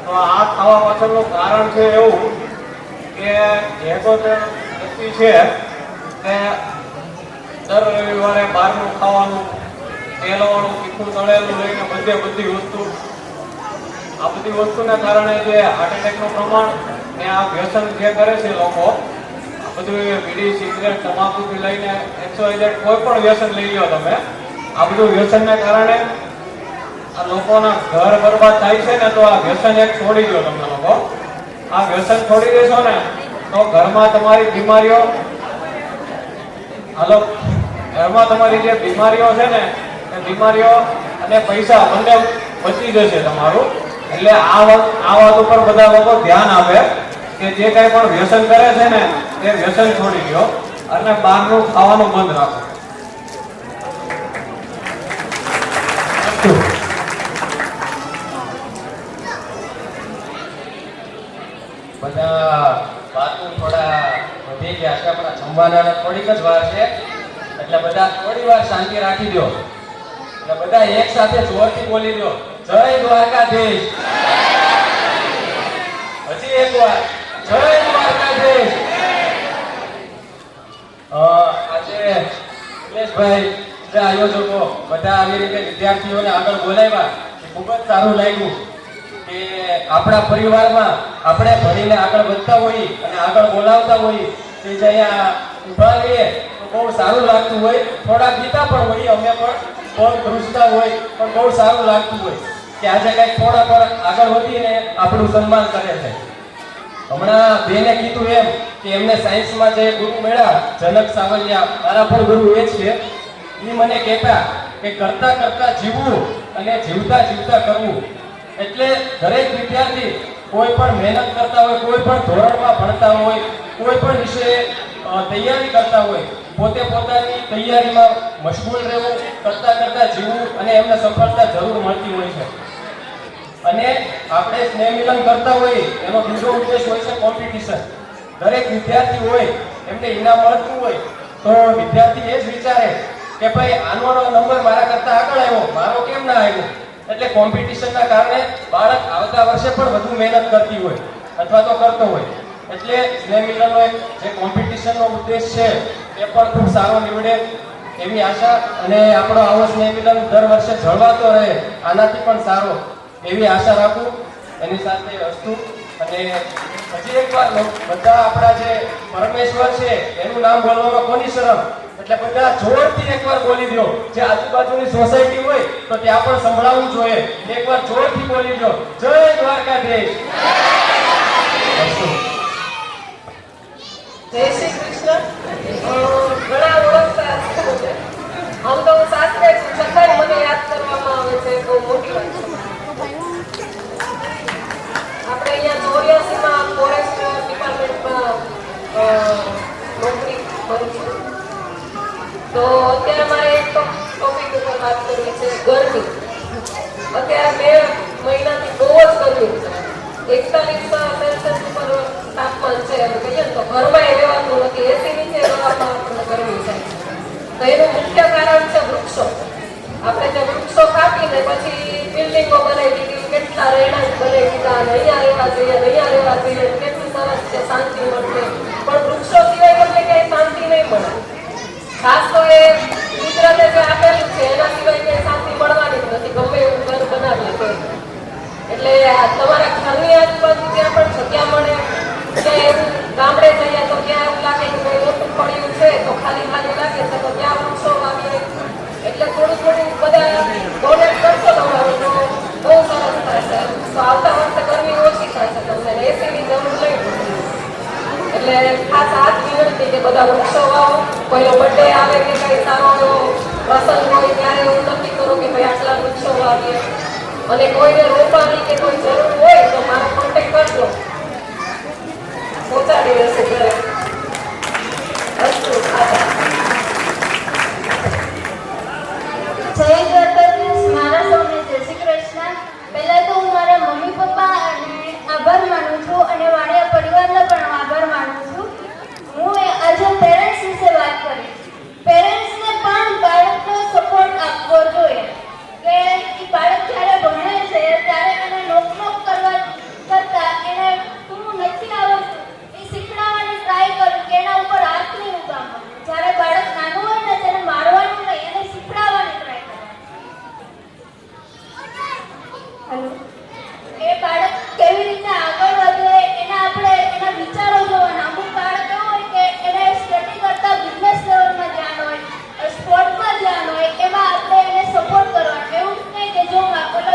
તો આ થવા પાછળનું કારણ છે એવું કે જે તો વ્યક્તિ છે તે દર રવિવારે બહારનું ખાવાનું, તેલવાળું, તીખું, તળેલું લઈને બધી વસ્તુ, આ બધી વસ્તુના કારણે જે હાર્ટ એટેકનું પ્રમાણ ને આ વ્યસન જે કરે છે લોકો, આ બધું બીડી, સિગરેટ, તમાકુથી લઈને XYZ કોઈ પણ વ્યસન લઈ લો તમે, આ બધું વ્યસનને કારણે આ લોકોના ઘર બરબાદ થાય છે ને. તો આ વ્યસન એક છોડી દો તમે લોકો. આ વ્યસન છોડી દેશો ને તો ઘરમાં તમારી બીમારીઓ, ઘરમાં તમારી જે બીમારીઓ છે ને એ બીમારીઓ અને પૈસા બંને બચી જશે તમારું. એટલે આ વાત ઉપર બધા લોકો ધ્યાન આપે કે જે કઈ પણ વ્યસન કરે છે ને એ વ્યસન છોડી દો અને બહારનું ખાવાનું બંધ રાખો. બધા વાતો થોડા વધી ગયા છે, આપણા જમવાના થોડીક જ વાર છે, એટલે બધા થોડી વાર શાંતિ રાખી દો અને બધા એક સાથે જોરથી બોલી દો, જય દ્વારકાધીશ. હજી એક વાર, જય દ્વારકાધીશ. આજે નિલેશભાઈ, બધા આયોજકો બધા આવી રીતે વિદ્યાર્થીઓને આગળ બોલાવ્યા, ખૂબ જ સારું લાગ્યું કે આપણા પરિવારમાં આપણે ભણીને આગળ વધતા હોઈએ અને આગળ બોલાવતા હોઈએ તે જે અહીંયા ઉભા રહીએ તો બહુ સારું લાગતું હોય. થોડા ગીતા પણ હોઈએ, અમે પણ બહુ ધ્રુજતા હોય, પણ બહુ સારું લાગતું હોય કે આજે કંઈક થોડા પર આગળ વધીને આપણું સન્માન કરે છે. હમણાં બેને કીધું એમ કે એમને સાયન્સમાં જે ગુરુ મળ્યા જનક સાવલિયા, મારા પણ ગુરુ એ છે. એ મને કહેતા કે કરતા કરતા જીવવું અને જીવતા જીવતા કરવું. એટલે દરેક વિદ્યાર્થી કોઈ પણ મહેનત કરતા હોય, કોઈ પણ ધોરણમાં ભણતા હોય, કોઈ પણ વિષયે તૈયારી કરતા હોય, પોતે પોતાની તૈયારીમાં મશગુલ રહેવું, કરતા કરતા જીવવું અને એમને સફળતા જરૂર મળતી હોય છે. અને આપણે સ્નેહ મિલન કરતા હોઈએ એનો બીજો ઉદ્દેશ હોય છે કોમ્પિટિશન. દરેક વિદ્યાર્થી હોય એમને ઇનામ મળતું હોય તો વિદ્યાર્થી એ જ વિચારે કે ભાઈ આનો નંબર મારા કરતા આગળ આવ્યો, મારો કેમ ના આવ્યો. એટલે કોમ્પિટિશનના કારણે બાળક આવતા વર્ષે પણ વધુ મહેનત કરતી હોય અથવા તો કરતો હોય. એટલે સ્નેહ મિલનનો એક જે કોમ્પિટિશનનો ઉદ્દેશ છે એ પણ ખૂબ સારો નીવડે એવી આશા, અને આપણો આવો સ્નેહ મિલન દર વર્ષે જળવાતો રહે આનાથી પણ સારો એવી આશા રાખું. એની સાથે અસ્તુ. અને હજી એકવાર બધા આપણા જે પરમેશ્વર છે એનું નામ બોલવામાં કોની શરમ, એટલે બધા જોરથી એકવાર બોલી દો. જે આજુબાજુની સોસાયટી હોય તો ત્યાં પણ સંભળાવવું જોઈએ. એકવાર જોરથી બોલી દો, જય દ્વારકાધીશ. જય શ્રી કૃષ્ણ. ઘણા ઓળખતા છે. આમ તો હું સાસરે છું, છતાંય મને યાદ કરવામાં આવે છે, બહુ મોટી વાત છે. આપણે અહીંયા 84માં ફોરેસ્ટ ડિપાર્ટમેન્ટમાં નોકરી કરું છું. તો અત્યારે મારે એક ટોપિક ઉપર વાત કરવી છે, ગરમી. અત્યારે 2 મહિનાથી બહુ જ ગરમી છે. 41 સેલ્સિયસ ઉપર તાપમાન છે એમ કહીએ ને તો ઘરમાં રહેવાતું નથી, એસી નીચે રહેવામાં આપણને ગરમી થાય. તો એનું મુખ્ય કારણ છે વૃક્ષો. આપણે જે વૃક્ષો કાપીને પછી બિલ્ડિંગો બનાવી દીધી, કેટલા રહેણાંક બનાવી દીધા, અને અહીંયા રહેવા જોઈએ, કેટલું સરસ છે, શાંતિ મળશે. પણ વૃક્ષો સિવાય તમને ક્યાંય શાંતિ નહીં મળે. ખાસ તો એ કુદરતે જે આપેલું છે એના સિવાય ક્યાંય શાંતિ મળવાની જ નથી, ગમે એવું ઘર બનાવીએ તો. એટલે તમારા ઘરની આજુબાજુ ત્યાં પણ જગ્યા મળે કે ગામડે જઈએ તો ત્યાં એવું લાગે કે કોઈ મોટું પડ્યું છે તો ખાલી લાગે છે તો ત્યાં વૃક્ષો વાવીએ. એટલે થોડું બધા ડોનેટ કરશો તમારું તો બહુ સરસ થશે. તો આવતા વર્ષે ગરમી ઓછી થશે તમને, એસીની જરૂર નહીં પડે. એટલે ખાસ આ જ વિનંતી કે બધા વૃક્ષો વાવો. કોઈનો બર્થડે આવે કે કંઈ સારો એવો પ્રસંગ હોય ત્યારે એવું નક્કી કરો કે ભાઈ આટલા વૃક્ષો વાવીએ. અને કોઈને રોપવાની કે કોઈ જરૂર હોય તો મારો કોન્ટેક્ટ કરજો, પહોંચાડી દેશે ઘરે. જય દ્વારકાધીશ. મારા સૌને જય શ્રી કૃષ્ણ. પહેલા તો હું મારા મમ્મી પપ્પા અને આભાર માનું છું અને વાણિયા પરિવારનો પણ આભાર માનું છું. હું આજે પેરેન્ટ્સ વિશે વાત કરીશ. પેરેન્ટ્સને પણ બાળકનો સપોર્ટ આપવો જોઈએ કે બાળક જ્યારે ભણે છે ત્યારે એને નોક કરવા કરતા એને તું નથી આવડતું એ શીખડાવવાની ટ્રાય કરું કે એના ઉપર હાથ નહીં ઉગામો. જ્યારે બાળક નાનું હોય ને તેને મારવાનું નહીં, એને શીખડાવવાની ટ્રાય કરવાની. એ બાળક કેવી રીતે આગળ વધે એના આપણે એના વિચારો જોવાના. અમુક બાળક એવું હોય કે એને સ્ટડી કરતા બિઝનેસ લેવલમાં ધ્યાન હોય, સ્પોર્ટમાં ધ્યાન હોય, એમાં આપણે એને સપોર્ટ કરવાનો. એવું જ નહીં કે જો પેલો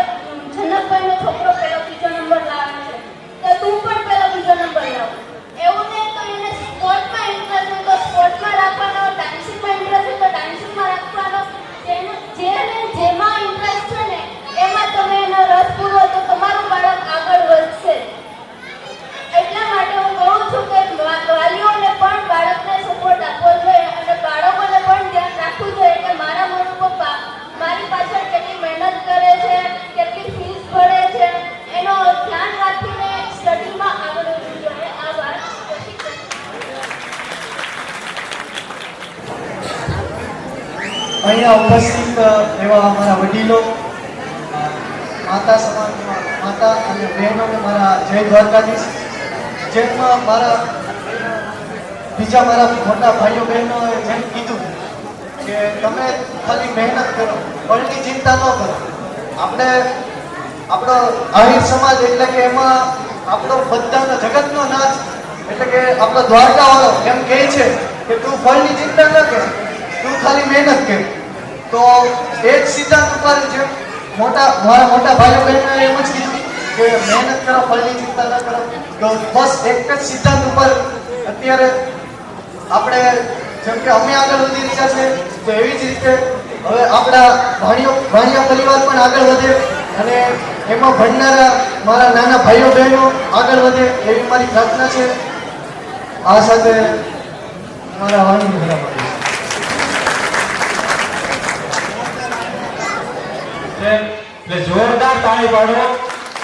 જનકભાઈનો છોકરો પેલો બીજો નંબર લાવે છે તો તું પણ પેલો બીજો નંબર લાવ. એવું નહીં. તો એને સ્પોર્ટમાં ઇન્ટરેસ્ટ હોય તો સ્પોર્ટમાં રાખવાનો, ડાન્સિંગમાં ઇન્ટરેસ્ટ હોય તો ડાન્સિંગમાં રાખવાનો. જેમાં ઇન્ટરેસ્ટ છે ને એમાં તમે એનો રસ પૂરો તો તમારું બાળક આગળ વધશે. એટલા માટે હું કહું છું કે વાલીઓને પણ બાળકને સપોર્ટ આપવો જોઈએ અને બાળકોને પણ ધ્યાન રાખવું જોઈએ કે મારા મમ્મી પપ્પા મારી પાછળ કેટલી મહેનત કરે છે, કેટલી ફીસ ભરે છે, એનો ધ્યાન રાખીને સ્ટડીમાં આગળ વધવું જોઈએ. આભાર. અહીંયા ઉપસ્થિત એવા અમારા વડીલો, માતા અને બહેનોને મારા જય દ્વારકાધીશ. જેમ મારા મોટા ભાઈઓ બહેનોએ જેમ કીધું કે તમે ખાલી મહેનત કરો, ફળની ચિંતા ન કરો. આપણો આહિર સમાજ એટલે કે એમાં આપણો બધાનો જગતનો નાથ એટલે કે આપણો દ્વારકાવાળો એમ કહે છે કે તું ફળની ચિંતા ન કર, તું ખાલી મહેનત કર. તો એ જ સિદ્ધાંત ઉપર જેમ મારા મોટા ભાઈઓ બહેનોએ એમ જ કીધું કે મહેનત કરો, ફળની ચિંતા ન કરો. તો બસ એક જ સિદ્ધાંત ઉપર અત્યારે આપણે જેમ કે અમે આગળ વધી રહ્યા છે તો એવી જ રીતે હવે આપણા ભાણિયા પરિવાર પણ આગળ વધે અને એમાં ભણનારા મારા નાના ભાઈઓ બહેનો આગળ વધે એવી મારી પ્રાર્થના છે. આ સાથે મારા વાણીની વિરામ આપીશ. એટલે જોરદાર તાળી પાડો.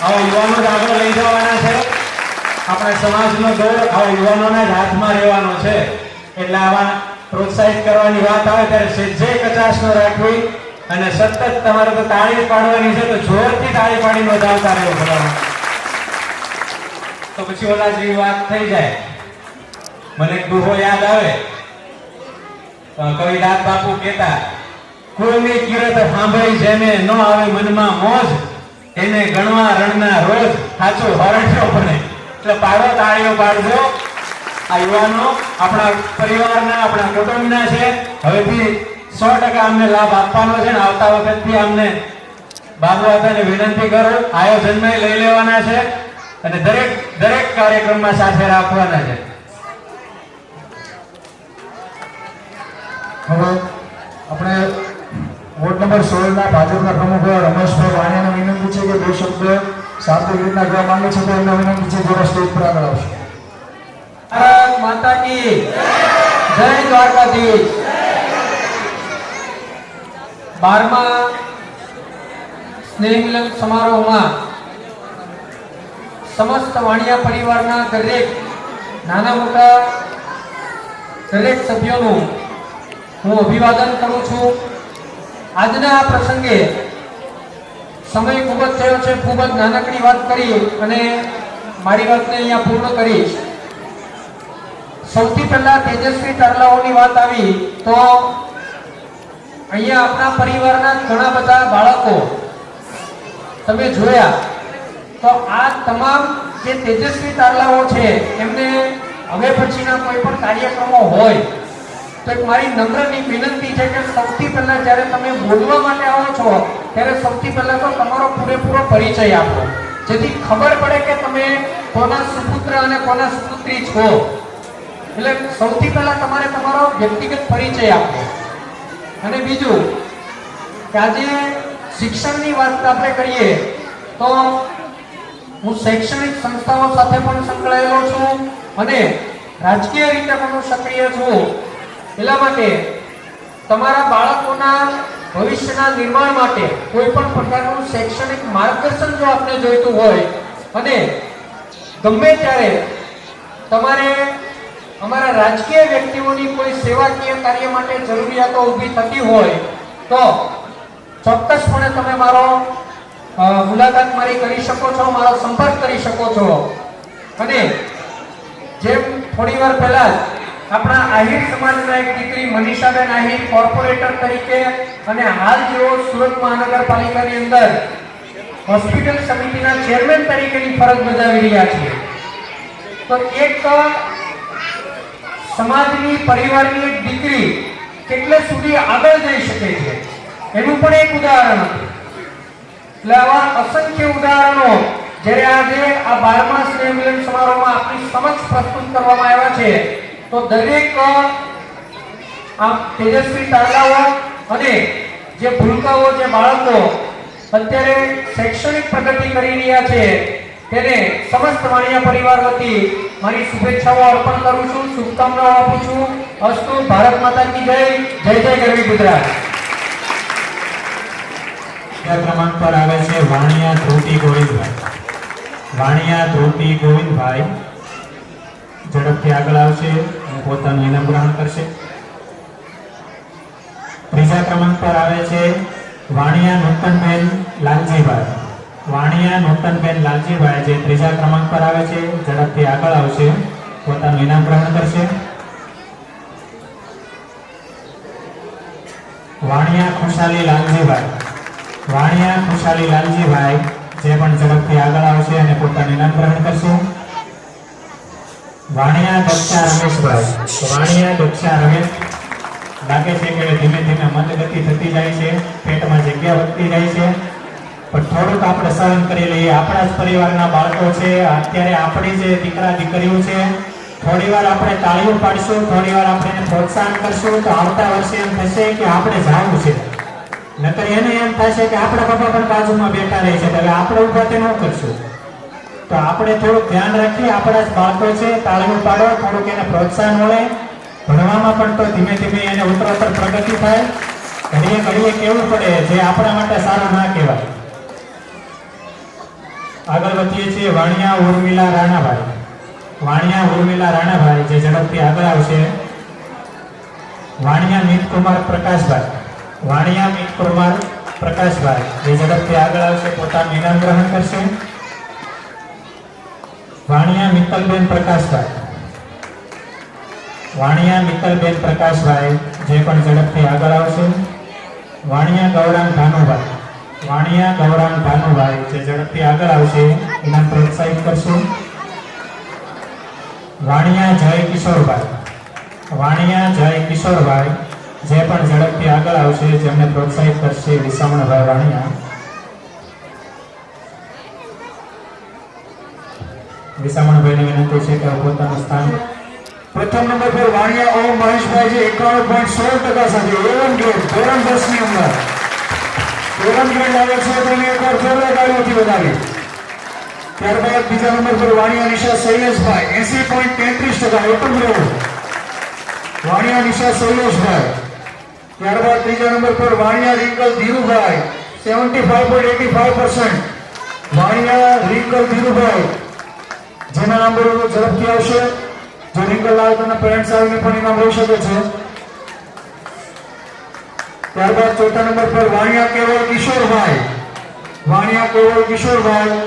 આવા યુવાનો જ આગળ લઈ જવાના છે. આપણા સમાજનો દોર આવા યુવાનોના જ હાથમાં રહેવાનો છે. એટલે આવા પ્રોત્સાહિત કરવાની વાત આવે ત્યારે સહેજે કચાશ ન રાખવી અને સતત તમારે તો તાળી પાડવાની છે તો જોરથી તાળી પાડી નોંધાવતા રહેવું બધામાં. તો પછી ઓલા જેવી વાત થઈ જાય. મને એક દુહો યાદ આવે. કવિદાસ બાપુ કહેતા, કોઈની કિરત સાંભળી જેને ન આવે મનમાં મોજ, એને ગણવા રણના રોજ સાચો હરણ્યો બને. એટલે પાડો, તાળીઓ પાડજો. આ યુવાનો આપણા પરિવારના, આપણા કુટુંબના છે. હવેથી 100% અમને લાભ આપવાનો છે ને આવતા વખતથી અમને બાબુઆને વિનંતી કરો, આયોજનમાં લઈ લેવાના છે અને દરેક કાર્યક્રમમાં સાથે રાખવાના છે. હવે આપણે વોર્ડ નંબર 16 ના ભાજપના પ્રમુખ રમેશભાઈ વાણિયાને વિનંતી છે કે 2 શબ્દ સાર્થક રીતના કહેવા માંગે છે તો એમને વિનંતી છે જરા સ્ટેજ પર આગળ આવશે. ભારત માતા કી જય દ્વારકાધીશ. 12મા સ્નેહ મિલન સમારોહમાં સમસ્ત વાણિયા પરિવારના દરેક નાના મોટા દરેક સભ્યોનું હું અભિવાદન કરું છું. આજના આ પ્રસંગે સમય ખૂબ જ થયો છે, ખૂબ જ નાનકડી વાત કરી અને મારી વાતને અહીંયા પૂર્ણ કરીશ. સૌથી પહેલા તેજસ્વી તારલાઓની વાત આવી તો અહીંયા આપણા પરિવારના ઘણા બધા બાળકો તમે જોયા તો આ તમામ જે તેજસ્વી તારલાઓ છે એમને હવે પછીના કોઈ પણ કાર્યક્રમો હોય તો એક મારી નમ્ર વિનંતી છે કે સૌથી પહેલા જ્યારે તમે બોલવા માટે આવો છો ત્યારે સૌથી પહેલા તો તમારો પૂરેપૂરો પરિચય આપો, જેથી ખબર પડે કે તમે કોના સુપુત્ર અને કોના સુપુત્રી છો. એટલે સૌથી પહેલા તમારે તમારો વ્યક્તિગત પરિચય આપવો. અને બીજું કે આજે શિક્ષણની વાત આપણે કરીએ તો હું શૈક્ષણિક સંસ્થાઓ સાથે પણ સંકળાયેલો છું અને રાજકીય રીતે પણ હું સક્રિય છું. એટલા માટે તમારા બાળકોના ભવિષ્યના નિર્માણ માટે કોઈ પણ પ્રકારનું શૈક્ષણિક માર્ગદર્શન જો આપને જોઈતું હોય અને ગમે ત્યારે તમારે અમારા રાજકીય વ્યક્તિઓની કોઈ સેવાકીય કાર્ય માટે જરૂરિયાતો ઊભી થતી હોય તો ચોક્કસપણે તમે મારો મુલાકાત મારી કરી શકો છો, મારો સંપર્ક કરી શકો છો. અને જેમ થોડી વાર પહેલા જ આપણા આહિર સમાજના એક દીકરી મનીષાબેન આહિર કોર્પોરેટર તરીકે અને હાલ જેઓ સુરત મહાનગરપાલિકાની અંદર હોસ્પિટલ સમિતિના ચેરમેન તરીકેની ફરજ બજાવી રહ્યા છે. તો એક સમાજની પરિવારની એક દીકરી કેટલે સુધી આગળ જઈ શકે છે એનું પણ એક ઉદાહરણ હતું. એટલે આવા અસંખ્ય ઉદાહરણો જ્યારે આજે આ 12મા સ્નેહ મિલન સમારોહમાં આપણી સમક્ષ પ્રસ્તુત કરવામાં આવ્યા છે તો દરેક આ તેજસ્વી તારલાઓ અને જે ભૂલકાઓ, જે બાળકો અત્યારે શૈક્ષણિક પ્રગતિ કરી રહ્યા છે તેને સમસ્ત વાણિયા પરિવાર વતી મારી શુભેચ્છાઓ અર્પણ કરું છું, શુભકામનાઓ આપું છું. અસ્તુ. ભારત માતા કી જય. જય જય ગરવી ગુજરાત. ક્રમાંક પર આવે છે વાણિયા ધ્રુતિ ગોવિંદભાઈ. વાણિયા ધ્રુતિ ગોવિંદભાઈ ઝડપથી આગળ આવશે અને પોતાનું ઇનામ ગ્રહણ કરશે. ત્રીજા ક્રમાંક પર આવે છે વાણિયા નૂતનબેન લાલજીભાઈ. વાણિયા નૂતનબેન લાલજીભાઈ જે ત્રીજા ક્રમાંક પર આવે છે ઝડપથી આગળ આવશે, પોતાનું ઇનામ ગ્રહણ કરશે. વાણિયા ખુશાલી લાલજીભાઈ. વાણિયા ખુશાલી લાલજીભાઈ જે પણ ઝડપથી આગળ આવશે અને પોતાનું ઇનામ ગ્રહણ કરશે. વાણિયા દક્ષા રમેશભાઈ. વાણિયા દક્ષા રમેશ લાગે છે કે ધીમે ધીમે મંદગતિ થતી જાય છે, પેટમાં જગ્યા વધતી જાય છે, પણ થોડુંક આપણે સહન કરી લઈએ. આપણા જ પરિવારના બાળકો છે, અત્યારે આપણી જે દીકરા દીકરીઓ છે, થોડી વાર આપણે તાળીઓ પાડીશું, થોડી વાર આપણે એને પ્રોત્સાહન કરશું તો આવતા વર્ષે એમ થશે કે આપણે જાવું છે. નકર એને એમ થશે કે આપણા પપ્પા પણ બાજુમાં બેઠા રહે છે એટલે આપણે ઉભા તે ન કરશું. તો આપણે થોડુંક ધ્યાન રાખીએ, આપણા જ બાળકો છે, તાળીઓ પાડો, થોડુંક એને પ્રોત્સાહન મળે. ભણવામાં પણ તો ધીમે ધીમે એને ઉત્તરોત્તર પ્રગતિ થાય. ઘડીએ ઘડીએ કેવું પડે જે આપણા માટે સારું ના કહેવાય. આગળ વધીએ છીએ વાણિયા ઉર્મિલા રાણાભાઈ. વાણિયા ઉર્મિલા રાણાભાઈ જે ઝડપથી આગળ આવશે. વાણિયા મિતકુમાર પ્રકાશભાઈ. વાણિયા મિતકુમાર પ્રકાશભાઈ જે ઝડપથી આગળ આવશે, પોતાનું ઇનામ ગ્રહણ કરશે. વાણિયા મિત્તલબેન પ્રકાશભાઈ. વાણિયા મિત્તલબેન પ્રકાશભાઈ જે પણ ઝડપથી આગળ આવશે. વાણિયા ગૌરાંગ ભાનુભાઈ. વાણિયા ગૌરાંગ ભાનુભાઈ જે ઝડપથી આગળ આવશે, ઇનામ પ્રોત્સાહિત કરશે. વાણિયા જય કિશોરભાઈ. વાણિયા જય કિશોરભાઈ જે પણ ઝડપથી આગળ આવશે, જેમને પ્રોત્સાહિત કરશે વિસામણભાઈ વાણિયા. વિસામણભાઈને વિનંતી છે કે પોતાનું સ્થાન. પ્રથમ નંબર પર વાણિયા ઓમ મહેશભાઈ જે 91.16% સાથે A1 ગ્રેડ ધોરણ 10 ની અંદર A1 ગ્રેડ લાવે છે, તેને એકવાર જોરદાર તાળીઓથી વધાવી. ત્યારબાદ બીજા નંબર પર વાણિયા નિશા શૈલેષભાઈ 80.33% એકમ ગ્રેડ. વાણિયા નિશા શૈલેષભાઈ. ત્યારબાદ ત્રીજા નંબર પર વાણિયા રિંકલ ધીરુભાઈ 75.85%. વાણિયા રિંકલ ધીરુભાઈ જેના નામ બોલો તો ઝડપથી આવશે. જો રિંકલ આવે તો પેરેન્ટ્સ આવીને પણ ઇનામ લઈ શકે છે. ત્યારબાદ ચોથા નંબર પર વાણિયા કેવળ કિશોરભાઈ. વાણિયા કેવળ કિશોરભાઈ.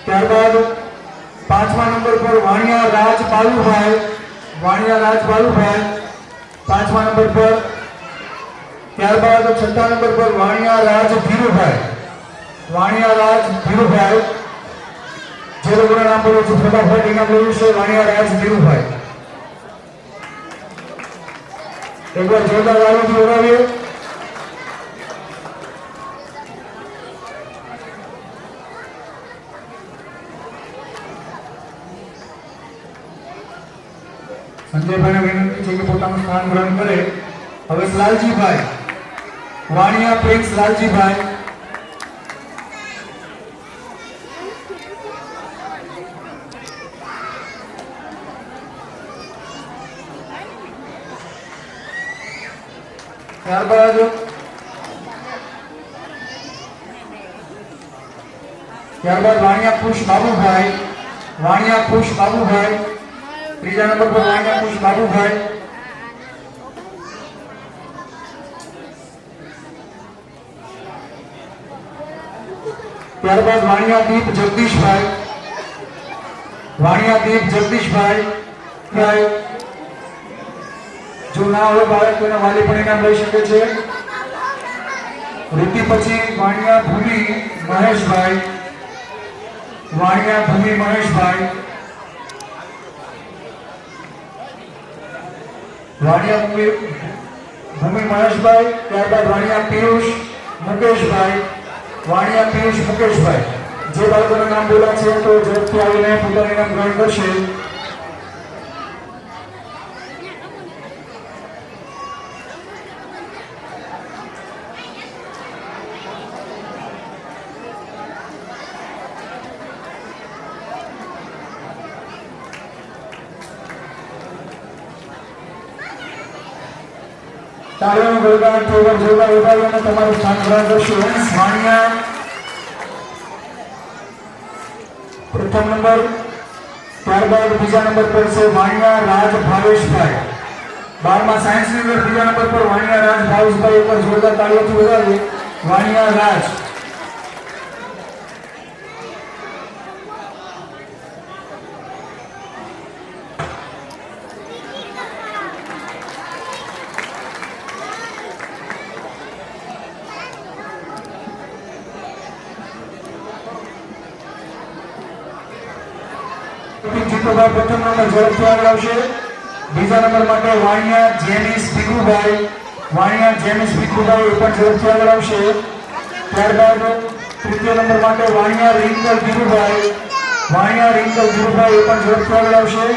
ત્યારબાદ પાંચમા નંબર પર વાણિયા રાજ બાલુભાઈ. વાણિયા રાજ બાલુભાઈ પાંચમા નંબર પર. ત્યારબાદ છઠ્ઠા નંબર પર વાણિયા રાજ ધીરુભાઈ. વાણિયા રાજ ધીરુભાઈ. જે લોકોના નામ બોલું છું ફટાફટ ઇનામ લેવું છે. વાણિયા રાજ ધીરુભાઈ. એકવાર જોરદાર તાળીઓથી વધાવીએ. સંજયભાઈને વિનંતી છે કે પોતાનું સ્થાન ગ્રહણ કરે. હવે લાલજીભાઈ. વાણિયા પ્રિન્સ લાલજીભાઈ. ત્યારબાદ વાણિયા ખુશ બાબુભાઈ. વાણિયા ખુશ બાબુભાઈ. ત્રીજા નંબર પર વાણિયા ખુશ બાબુભાઈ. ત્યારબાદ વાણિયા દીપ જગદીશભાઈ. વાણિયા દીપ જગદીશભાઈ. જો ના હોય બાળક તો એના વાલી પણ ઇનામ લઈ શકે છે. ઋતિ પછી વાણિયા ભૂમિ મહેશભાઈ. વાણિયા ભૂમિ મહેશભાઈ. વાણિયા ભૂમિ મહેશભાઈ. ત્યારબાદ વાણિયા પિયુષ મુકેશભાઈ. વાણિયા પિયુષ મુકેશભાઈ. જે બાળકોના નામ બોલા છે તો ઝડપથી આવીને પોતાનું ઇનામ ગ્રહણ કરશે. તાળીઓનો ગળગળાટ થોડો જોરદાર વધારી અને તમારું સ્થાન ગ્રહણ કરશો. વાણિયા પ્રથમ નંબર. ત્યારબાદ બીજા નંબર પર છે વાણિયા રાજ ભાવેશભાઈ. 12મા સાયન્સની અંદર બીજા નંબર પર વાણિયા રાજ ભાવેશભાઈ. એકવાર જોરદાર તાળીઓથી વધારીએ. વાણિયા રાજ. જીતુભાઈ પ્રથમ નંબર ઝડપથી આગળ આવશે. બીજા નંબર માટે વાણિયા જેનિસ ભીખુભાઈ. વાણિયા જેનિસ ભીખુભાઈ એ પણ ઝડપથી આગળ આવશે. ત્યારબાદ તૃતીય નંબર માટે વાણિયા રિંકલ ધીરુભાઈ. વાણિયા રિંકલ ધીરુભાઈ એ પણ ઝડપથી આગળ આવશે.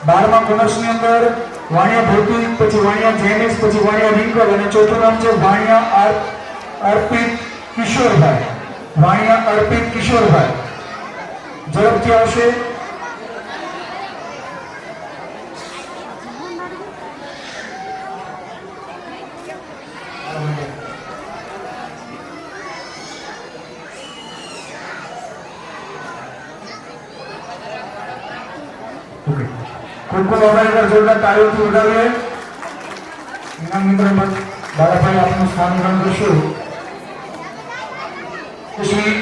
બારમા કોમર્સની અંદર વાણિયા ભૌતિક, પછી વાણિયા જેનિસ, પછી વાણિયા રિંકલ અને ચોથું નામ છે વાણિયા અર્પિત કિશોરભાઈ. વાણિયા અર્પિત કિશોરભાઈ ઝડપથી આવશે. ઓકે, કોઈ ઓર્ડર જોરદાર તાળીઓથી વધાવીએ. ઇનામ મિત્ર દાદાભાઈ આપનું સ્થાન ગ્રહણ કરશું. શ્રી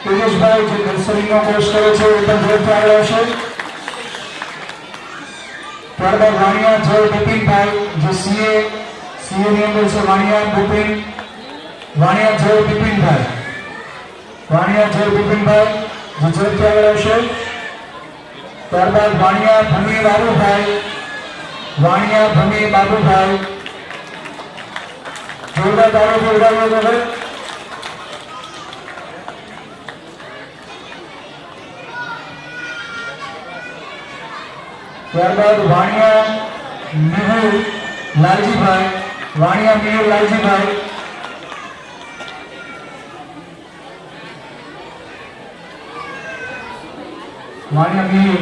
તેજસભાઈ જે નર્સરીનો કોર્સ કરે છે એ પણ ઝડપથી આગળ આવશે. ત્યારબાદ વાણિયા જય બિપિનભાઈ જે સીએ ની અંદર છે. વાણિયા બિપિન. વાણિયા જય બિપિનભાઈ. વાણિયા જય બિપિનભાઈ જે ઝડપથી આગળ આવશે. ત્યારબાદ વાણિયા ભૂમિ બાબુભાઈ. વાણિયા ભૂમિ બાબુભાઈ જોરદાર તાળીઓથી વધાવ્યો હવે. ત્યારબાદ વાણિયા મિહુલ લાલજીભાઈ. વાણિયા મિહુલ લાલજીભાઈ. વાણિયા મિહુલ.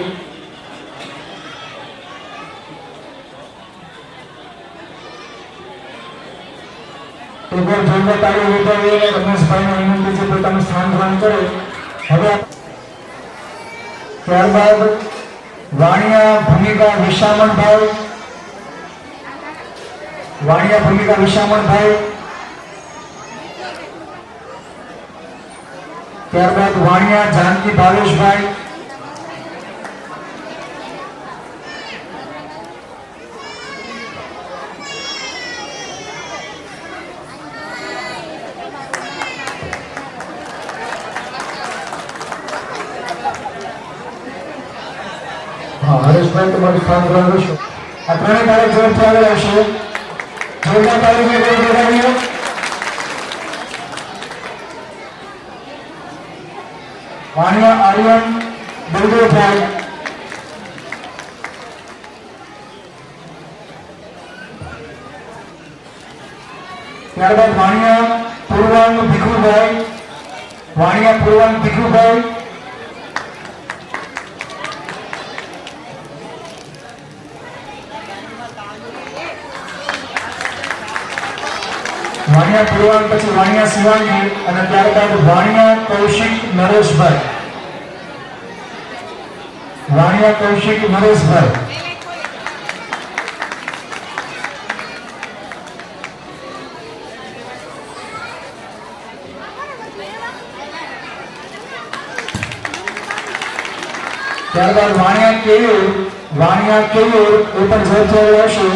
જોઈને તાળી વધાવીએ અને રમેશભાઈને વિનંતી છે પોતાનું સ્થાન ગ્રહણ કરે. હવે ત્યારબાદ વાણિયા ભૂમિકા વિશામણભાઈ, વાણિયા ભૂમિકા વિશામણભાઈ, ત્યારબાદ વાણિયા જાનકી ભાવેશભાઈ, હરેશભાઈ તમારું સ્થાન ગ્રહણ કરશો. આ ત્રણેય તારીખ જોરથી આવેલા છે. જોરદાર તારીખને ગોળ વધારીએ. વાણિયા આર્યન બલદેવભાઈ, ત્યારબાદ વાણિયા પૂર્વાંગ ભીખુભાઈ, વાણિયા પૂર્વાંગ ભીખુભાઈ, વાણિયા પૂર્વાંગ પછી વાણિયા શિવાંગી અને ત્યારબાદ વાણિયા કૌશિક નરેશભાઈ, વાણિયા કૌશિક નરેશભાઈ, ત્યારબાદ વાણિયા કેયુર, વાણિયા કેયુર એ પણ જવાબદાર હશે.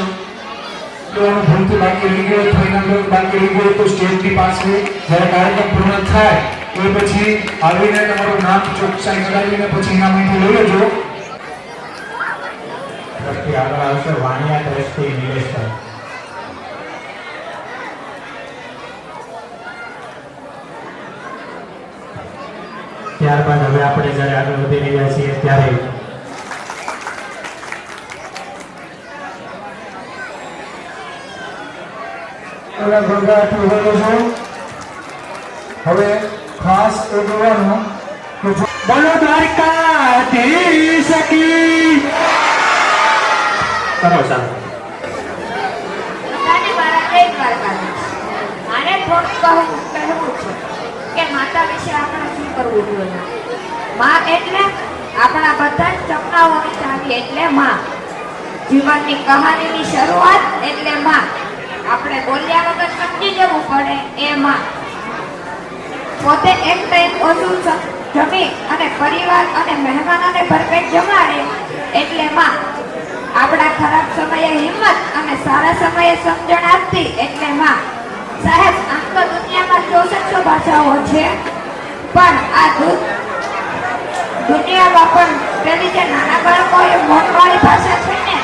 ભૂલથી બાકી રહી ગયો, બાકી રહી ગયો તો સ્ટેજની પાસે જ્યારે કાર્યક્રમ પૂર્ણ થાય એ પછી આવીને તમારું નામ ચોકસાઈ કરાવીને પછી ઇનામ અહીંથી લઈ લેજો. ટ્રસ્ટી આગળ આવશે વાણિયા ટ્રસ્ટી નિલેશભાઈ. ત્યારબાદ હવે આપણે જ્યારે આગળ વધી રહ્યા છીએ ત્યારે હવે ખાસ એ જોવાનું કે બોલો દ્વારકાધીશ કી કરો સાહેબ. મારે થોડું કહેવું છે કે માતા વિશે આપણે શું કરવું જોઈએ. માં એટલે આપણા બધા જ સપનાઓની ચાવી એટલે માં. જીવનની કહાનીની શરૂઆત એટલે માં. આપણે બોલ્યા વગર સમજી જવું પડે એ માં. પોતે એક ટાઈમ ઓછું જમી અને પરિવાર અને મહેમાનોને ભરપેટ જમાડે એટલે માં. આપણા ખરાબ સમયે હિંમત અને સારા સમયે સમજણ આપતી એટલે માં. સાહેબ, આમ તો દુનિયામાં 6400 ભાષાઓ છે, પણ આ દુનિયામાં પણ પેલી જે નાના બાળકો એ મોટવાળી ભાષા છે ને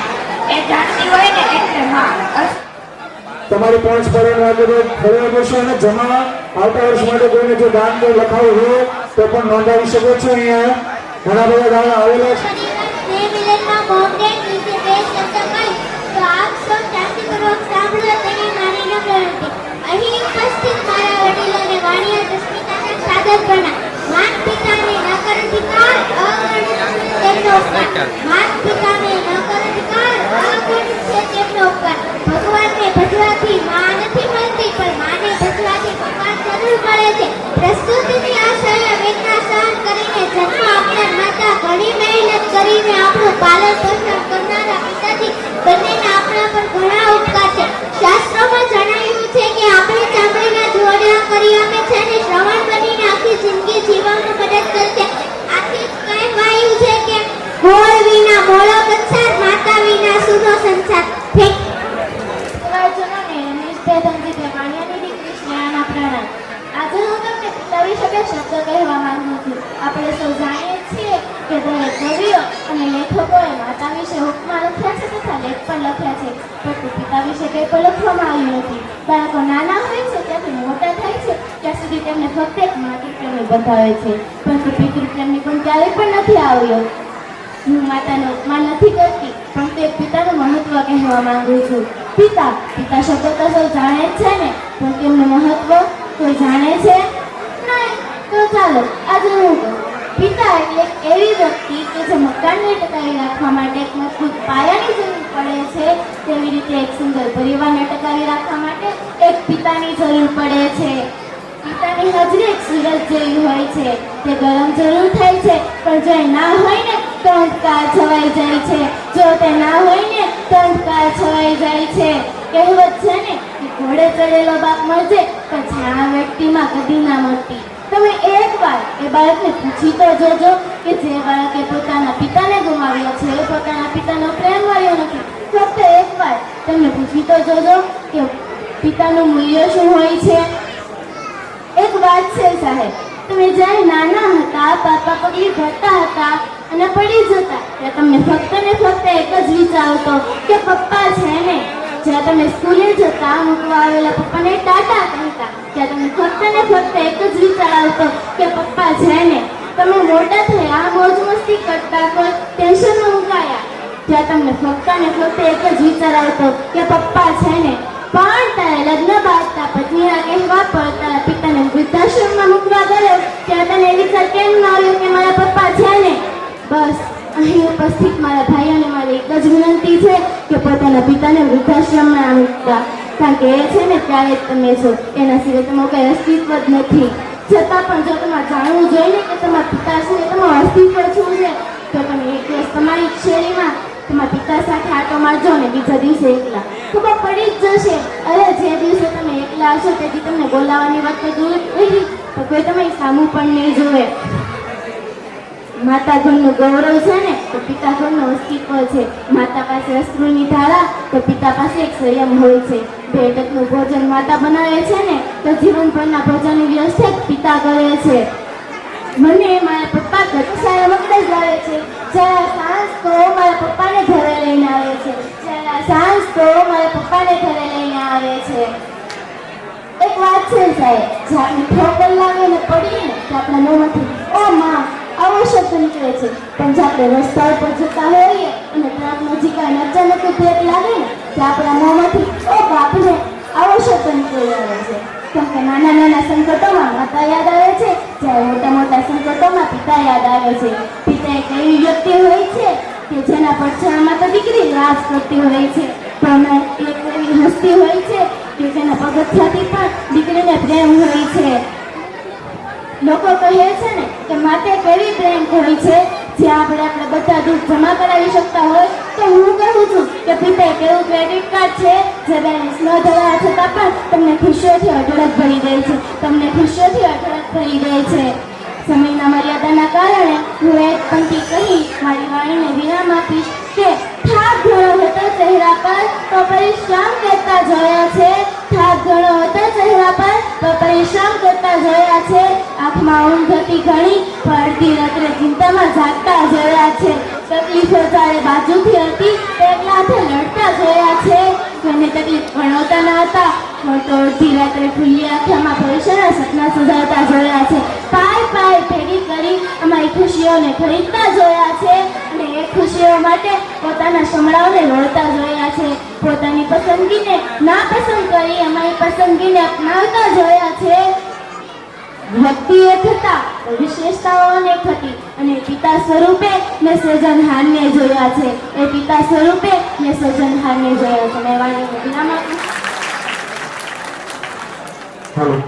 એ જાણતી હોય ને એટલે માં. તમારી પાંચ પરોને આગળ ખરેખર બેસો અને જમા આવતા વર્ષ માટે કોઈને જો દાન કે લખાવું હોય તો પણ નોંધાવી શકો છો. અહીંયા ઘણા બધા દાન આવેલા છે. અહીં ઉપસ્થિત મારા વડીલોને વાણિયા દસ્મિતાને સાદર બના. માત પિતાને નકર અધિકાર અગણિત તેમનો ઉપકાર. માત પિતાને નકર અધિકાર અગણિત છે તેમનો ઉપકાર. ભગવાનને ભજવાથી માં નથી મળતી, પણ માને ભજવાથી ભગવાન જરૂર મળે છે. પ્રસ્તુતિની આશાએ વેદના સહન કરીને જન્મ આપનાર માતા, ઘણી મહેનત કરીને આપણું પાલન પોષણ કરનારા પિતાજી બંનેના આપણા પર ઘણા ઉપકાર છે. શાસ્ત્રોમાં જણાવ્યું છે કે આપણે ચામડીના જોડા કરી આપે છે અને શ્રવણ કરીને આખી જિંદગી જીવવામાં મદદ કરશે. આથી કહેવાયું છે કે ગોળ વિના મોળો કંસાર, માતા વિના સૂનો સંસાર. આજે હું તમને પિતા વિશે બે શબ્દ કહેવા માંગુ છું. આપણે સૌ જાણીએ છીએ કે દરેક કવિઓ અને લેખકોએ માતા વિશે ઉપમા લખ્યા છે તથા લેખ પણ લખ્યા છે, પરંતુ પિતા વિશે કંઈ પણ લખવામાં આવ્યું નથી. બાળકો નાના હોય છે ત્યાંથી મોટા થાય છે ત્યાં સુધી તેમને ફક્ત એક માતૃપ્રેમ બતાવે છે, પરંતુ પિતૃપ્રેમની પણ ક્યારેય પણ નથી આવ્યો. હું માતાનો ઉપમાન નથી કરતી, પરંતુ એક પિતાનું મહત્વ કહેવા માંગુ છું. પિતા શબ્દ તો સૌ જાણે જ છે ને, પણ તેમનું મહત્વ કોઈ જાણે છે નહીં? તો ચાલો આજે હું કહું. પિતા એટલે એવી વ્યક્તિ કે જે મકાનને ટકાવી રાખવા માટે એક મજબૂત પાયાની જરૂર પડે છે તેવી રીતે એક સુંદર પરિવારને ટકાવી રાખવા માટે એક પિતાની જરૂર પડે છે. પિતાની હાજરી એક સૂરજ જેવી હોય છે. તે ગરમ જરૂર થાય છે પણ જો એ ના હોય ને તો અંધકાર છવાઈ જાય છે. જો તે ના હોય ને તો અંધકાર છવાઈ જાય છે. કહેવત છે ને કે ઘોડે ચડેલો બાપ મળશે પણ છાણા વ્યક્તિમાં કદી ના મળતી. તમે એકવાર એ બાળકને પૂછી તો જોજો કે જે બાળકે પોતાના પિતાને ગુમાવ્યા છે એ પોતાના પિતાનો પ્રેમ મળ્યો નથી. ફક્ત એકવાર તમને પૂછી તો જોજો કે પિતાનું મૂલ્ય શું હોય છે. એક વાત છે સાહેબ, તમે જ્યારે નાના હતા, પાપા પગલી ભરતા હતા અને પડી જતા ત્યારે તમને ફક્ત ને ફક્ત એક જ વિચાર હતો કે પપ્પા છે ને. જ્યાં તમે સ્કૂલે જતા, મૂકવા આવેલા પપ્પાને ટાટા કહેતા ત્યાં તમને ફક્ત ને ફક્ત એક જ વિચાર આવતો કે પપ્પા છે ને. તમે મોટા થયા, મોજ મસ્તી કરતા, કોઈ ટેન્શનમાં મુકાયા ત્યાં તમને ફક્ત ને ફક્ત એક જ વિચાર આવતો કે પપ્પા છે ને. પણ તારે લગ્ન બાદ તારા પત્નીના કહેવા પર તારા પિતાને વૃદ્ધાશ્રમમાં મૂકવા ગયો ત્યાં તને એ વિચાર કેમ ન આવ્યો કે મારા પપ્પા છે ને. બસ અહીં ઉપસ્થિત મારા ભાઈઓને મારી એક જ વિનંતી છે કે પોતાના પિતાને વૃદ્ધાશ્રમમાં ના મૂકતા, કારણ કે એ છે ને ત્યારે જ તમે છો, એના સિવાય તમારું કંઈ અસ્તિત્વ જ નથી. છતાં પણ જો તમારે જાણવું જોઈએ ને કે તમારા પિતા છે ને તમારું અસ્તિત્વ શું છે તો તમે એક દિવસ તમારી જ શેરીમાં તમારા પિતા સાથે આટો મારજો ને બીજા દિવસે એકલા ખબર પડી જ જશે. અરે જે દિવસે તમે એકલા હશો તેથી તમને બોલાવવાની વાત તો દૂર રહી તો કોઈ તમારી સામું પણ નહીં જોવે. માતા ઘરનું ગૌરવ છે ને તો પિતા ઘરનું અસ્તિત્વ છે. માતા પાસે અશ્રુની ધારા તો પિતા પાસે એક સંયમ હોય છે. બે ટકનું ભોજન માતા બનાવે છે ને તો જીવનભરના ભોજનની વ્યવસ્થા પિતા કરે છે. મને મારા પપ્પા ગતસાયા વખતે જ આવે છે. જરા સાંજ તો મારા પપ્પાને ઘરે લઈને આવે છે. જરા સાંજ તો મારા પપ્પાને ઘરે લઈને આવે છે. એક વાત છે સાહેબ, જે આપણે ઠોકર લાગે ને પડીએ ને તો આપણા મોંમાંથી ઓ માં આવો શબ્દ નીકળે છે. પણ જે આપણે રસ્તા ઉપર જતા હોઈએ અને ટ્રક નજીક આવીને અચાનક બ્રેક લાગે ને તો આપણા મોંમાંથી ઓ બાપને આવો શબ્દ નીકળી આવે છે. કેમ કે નાના નાના સંકટોમાં માતા યાદ આવે છે, જ્યારે મોટા મોટા સંકટોમાં પિતા યાદ આવે છે. પિતા એક એવી વ્યક્તિ હોય છે કે જેના પડછાયામાં તો દીકરી રાજ કરતી હોય છે, પણ એક એવી હસ્તી હોય છે કે જેના પગથિયાથી પણ દીકરીને પ્રેમ હોય છે. લોકો કહે છે ને કે માતે કેવી બેંક હોય છે જે આપણે બધા દૂધ જમા કરાવી શકતા હોય, તો હું કહું છું કે પિતા કેવું ક્રેડિટ કાર્ડ છે જે બેલેન્સ ન ધરાવવા છતાં પણ તમને ખુશીઓથી અઢળક ભરી દે છે. તમને ખુશીઓથી અઢળક ભરી દે છે. સમયના મર્યાદાના કારણે હું એક પંક્તિ કહી મારી વાણીને વિરામ આપીશ કે થાક ઘણો હતો ચહેરા પર તો પરિશ્રમ કરતા જોયા છે. થાક ઘણો હતો ચહેરા પર તો પરિશ્રમ કરતા જોયા છે. આંખમાં ઊંઘ હતી ઘણી પણ અડધી રાત્રે ચિંતામાં જાગતા જોયા છે. તકલીફો જ્યારે બાજુથી હતી તો એકલા હાથે લડતા જોયા છે. કોઈને તકલીફ ભણવતા ન હતા પણ તો અડધી રાત્રે ખુલ્લી આંખમાં ભવિષ્યના સપના સજાવતા જોયા છે. પાય પાય ભેગી કરી અમારી ખુશીઓને ખરીદતા જોયા છે અને એ ખુશીઓ માટે પોતાના સમડાઓને રોડતા જોયા છે. પોતાની પસંદગીને ના પસંદ કરી અમારી પસંદગીને અપનાવતા જોયા છે. વ્યક્તિ એક હતા વિશેષતાઓ અનેક હતી અને પિતા સ્વરૂપે મેં સર્જનહારને જોયા છે. એ પિતા સ્વરૂપે મેં સર્જનહારને જોયા છે. મેં વાણીને વિરામ આપું. હાલો.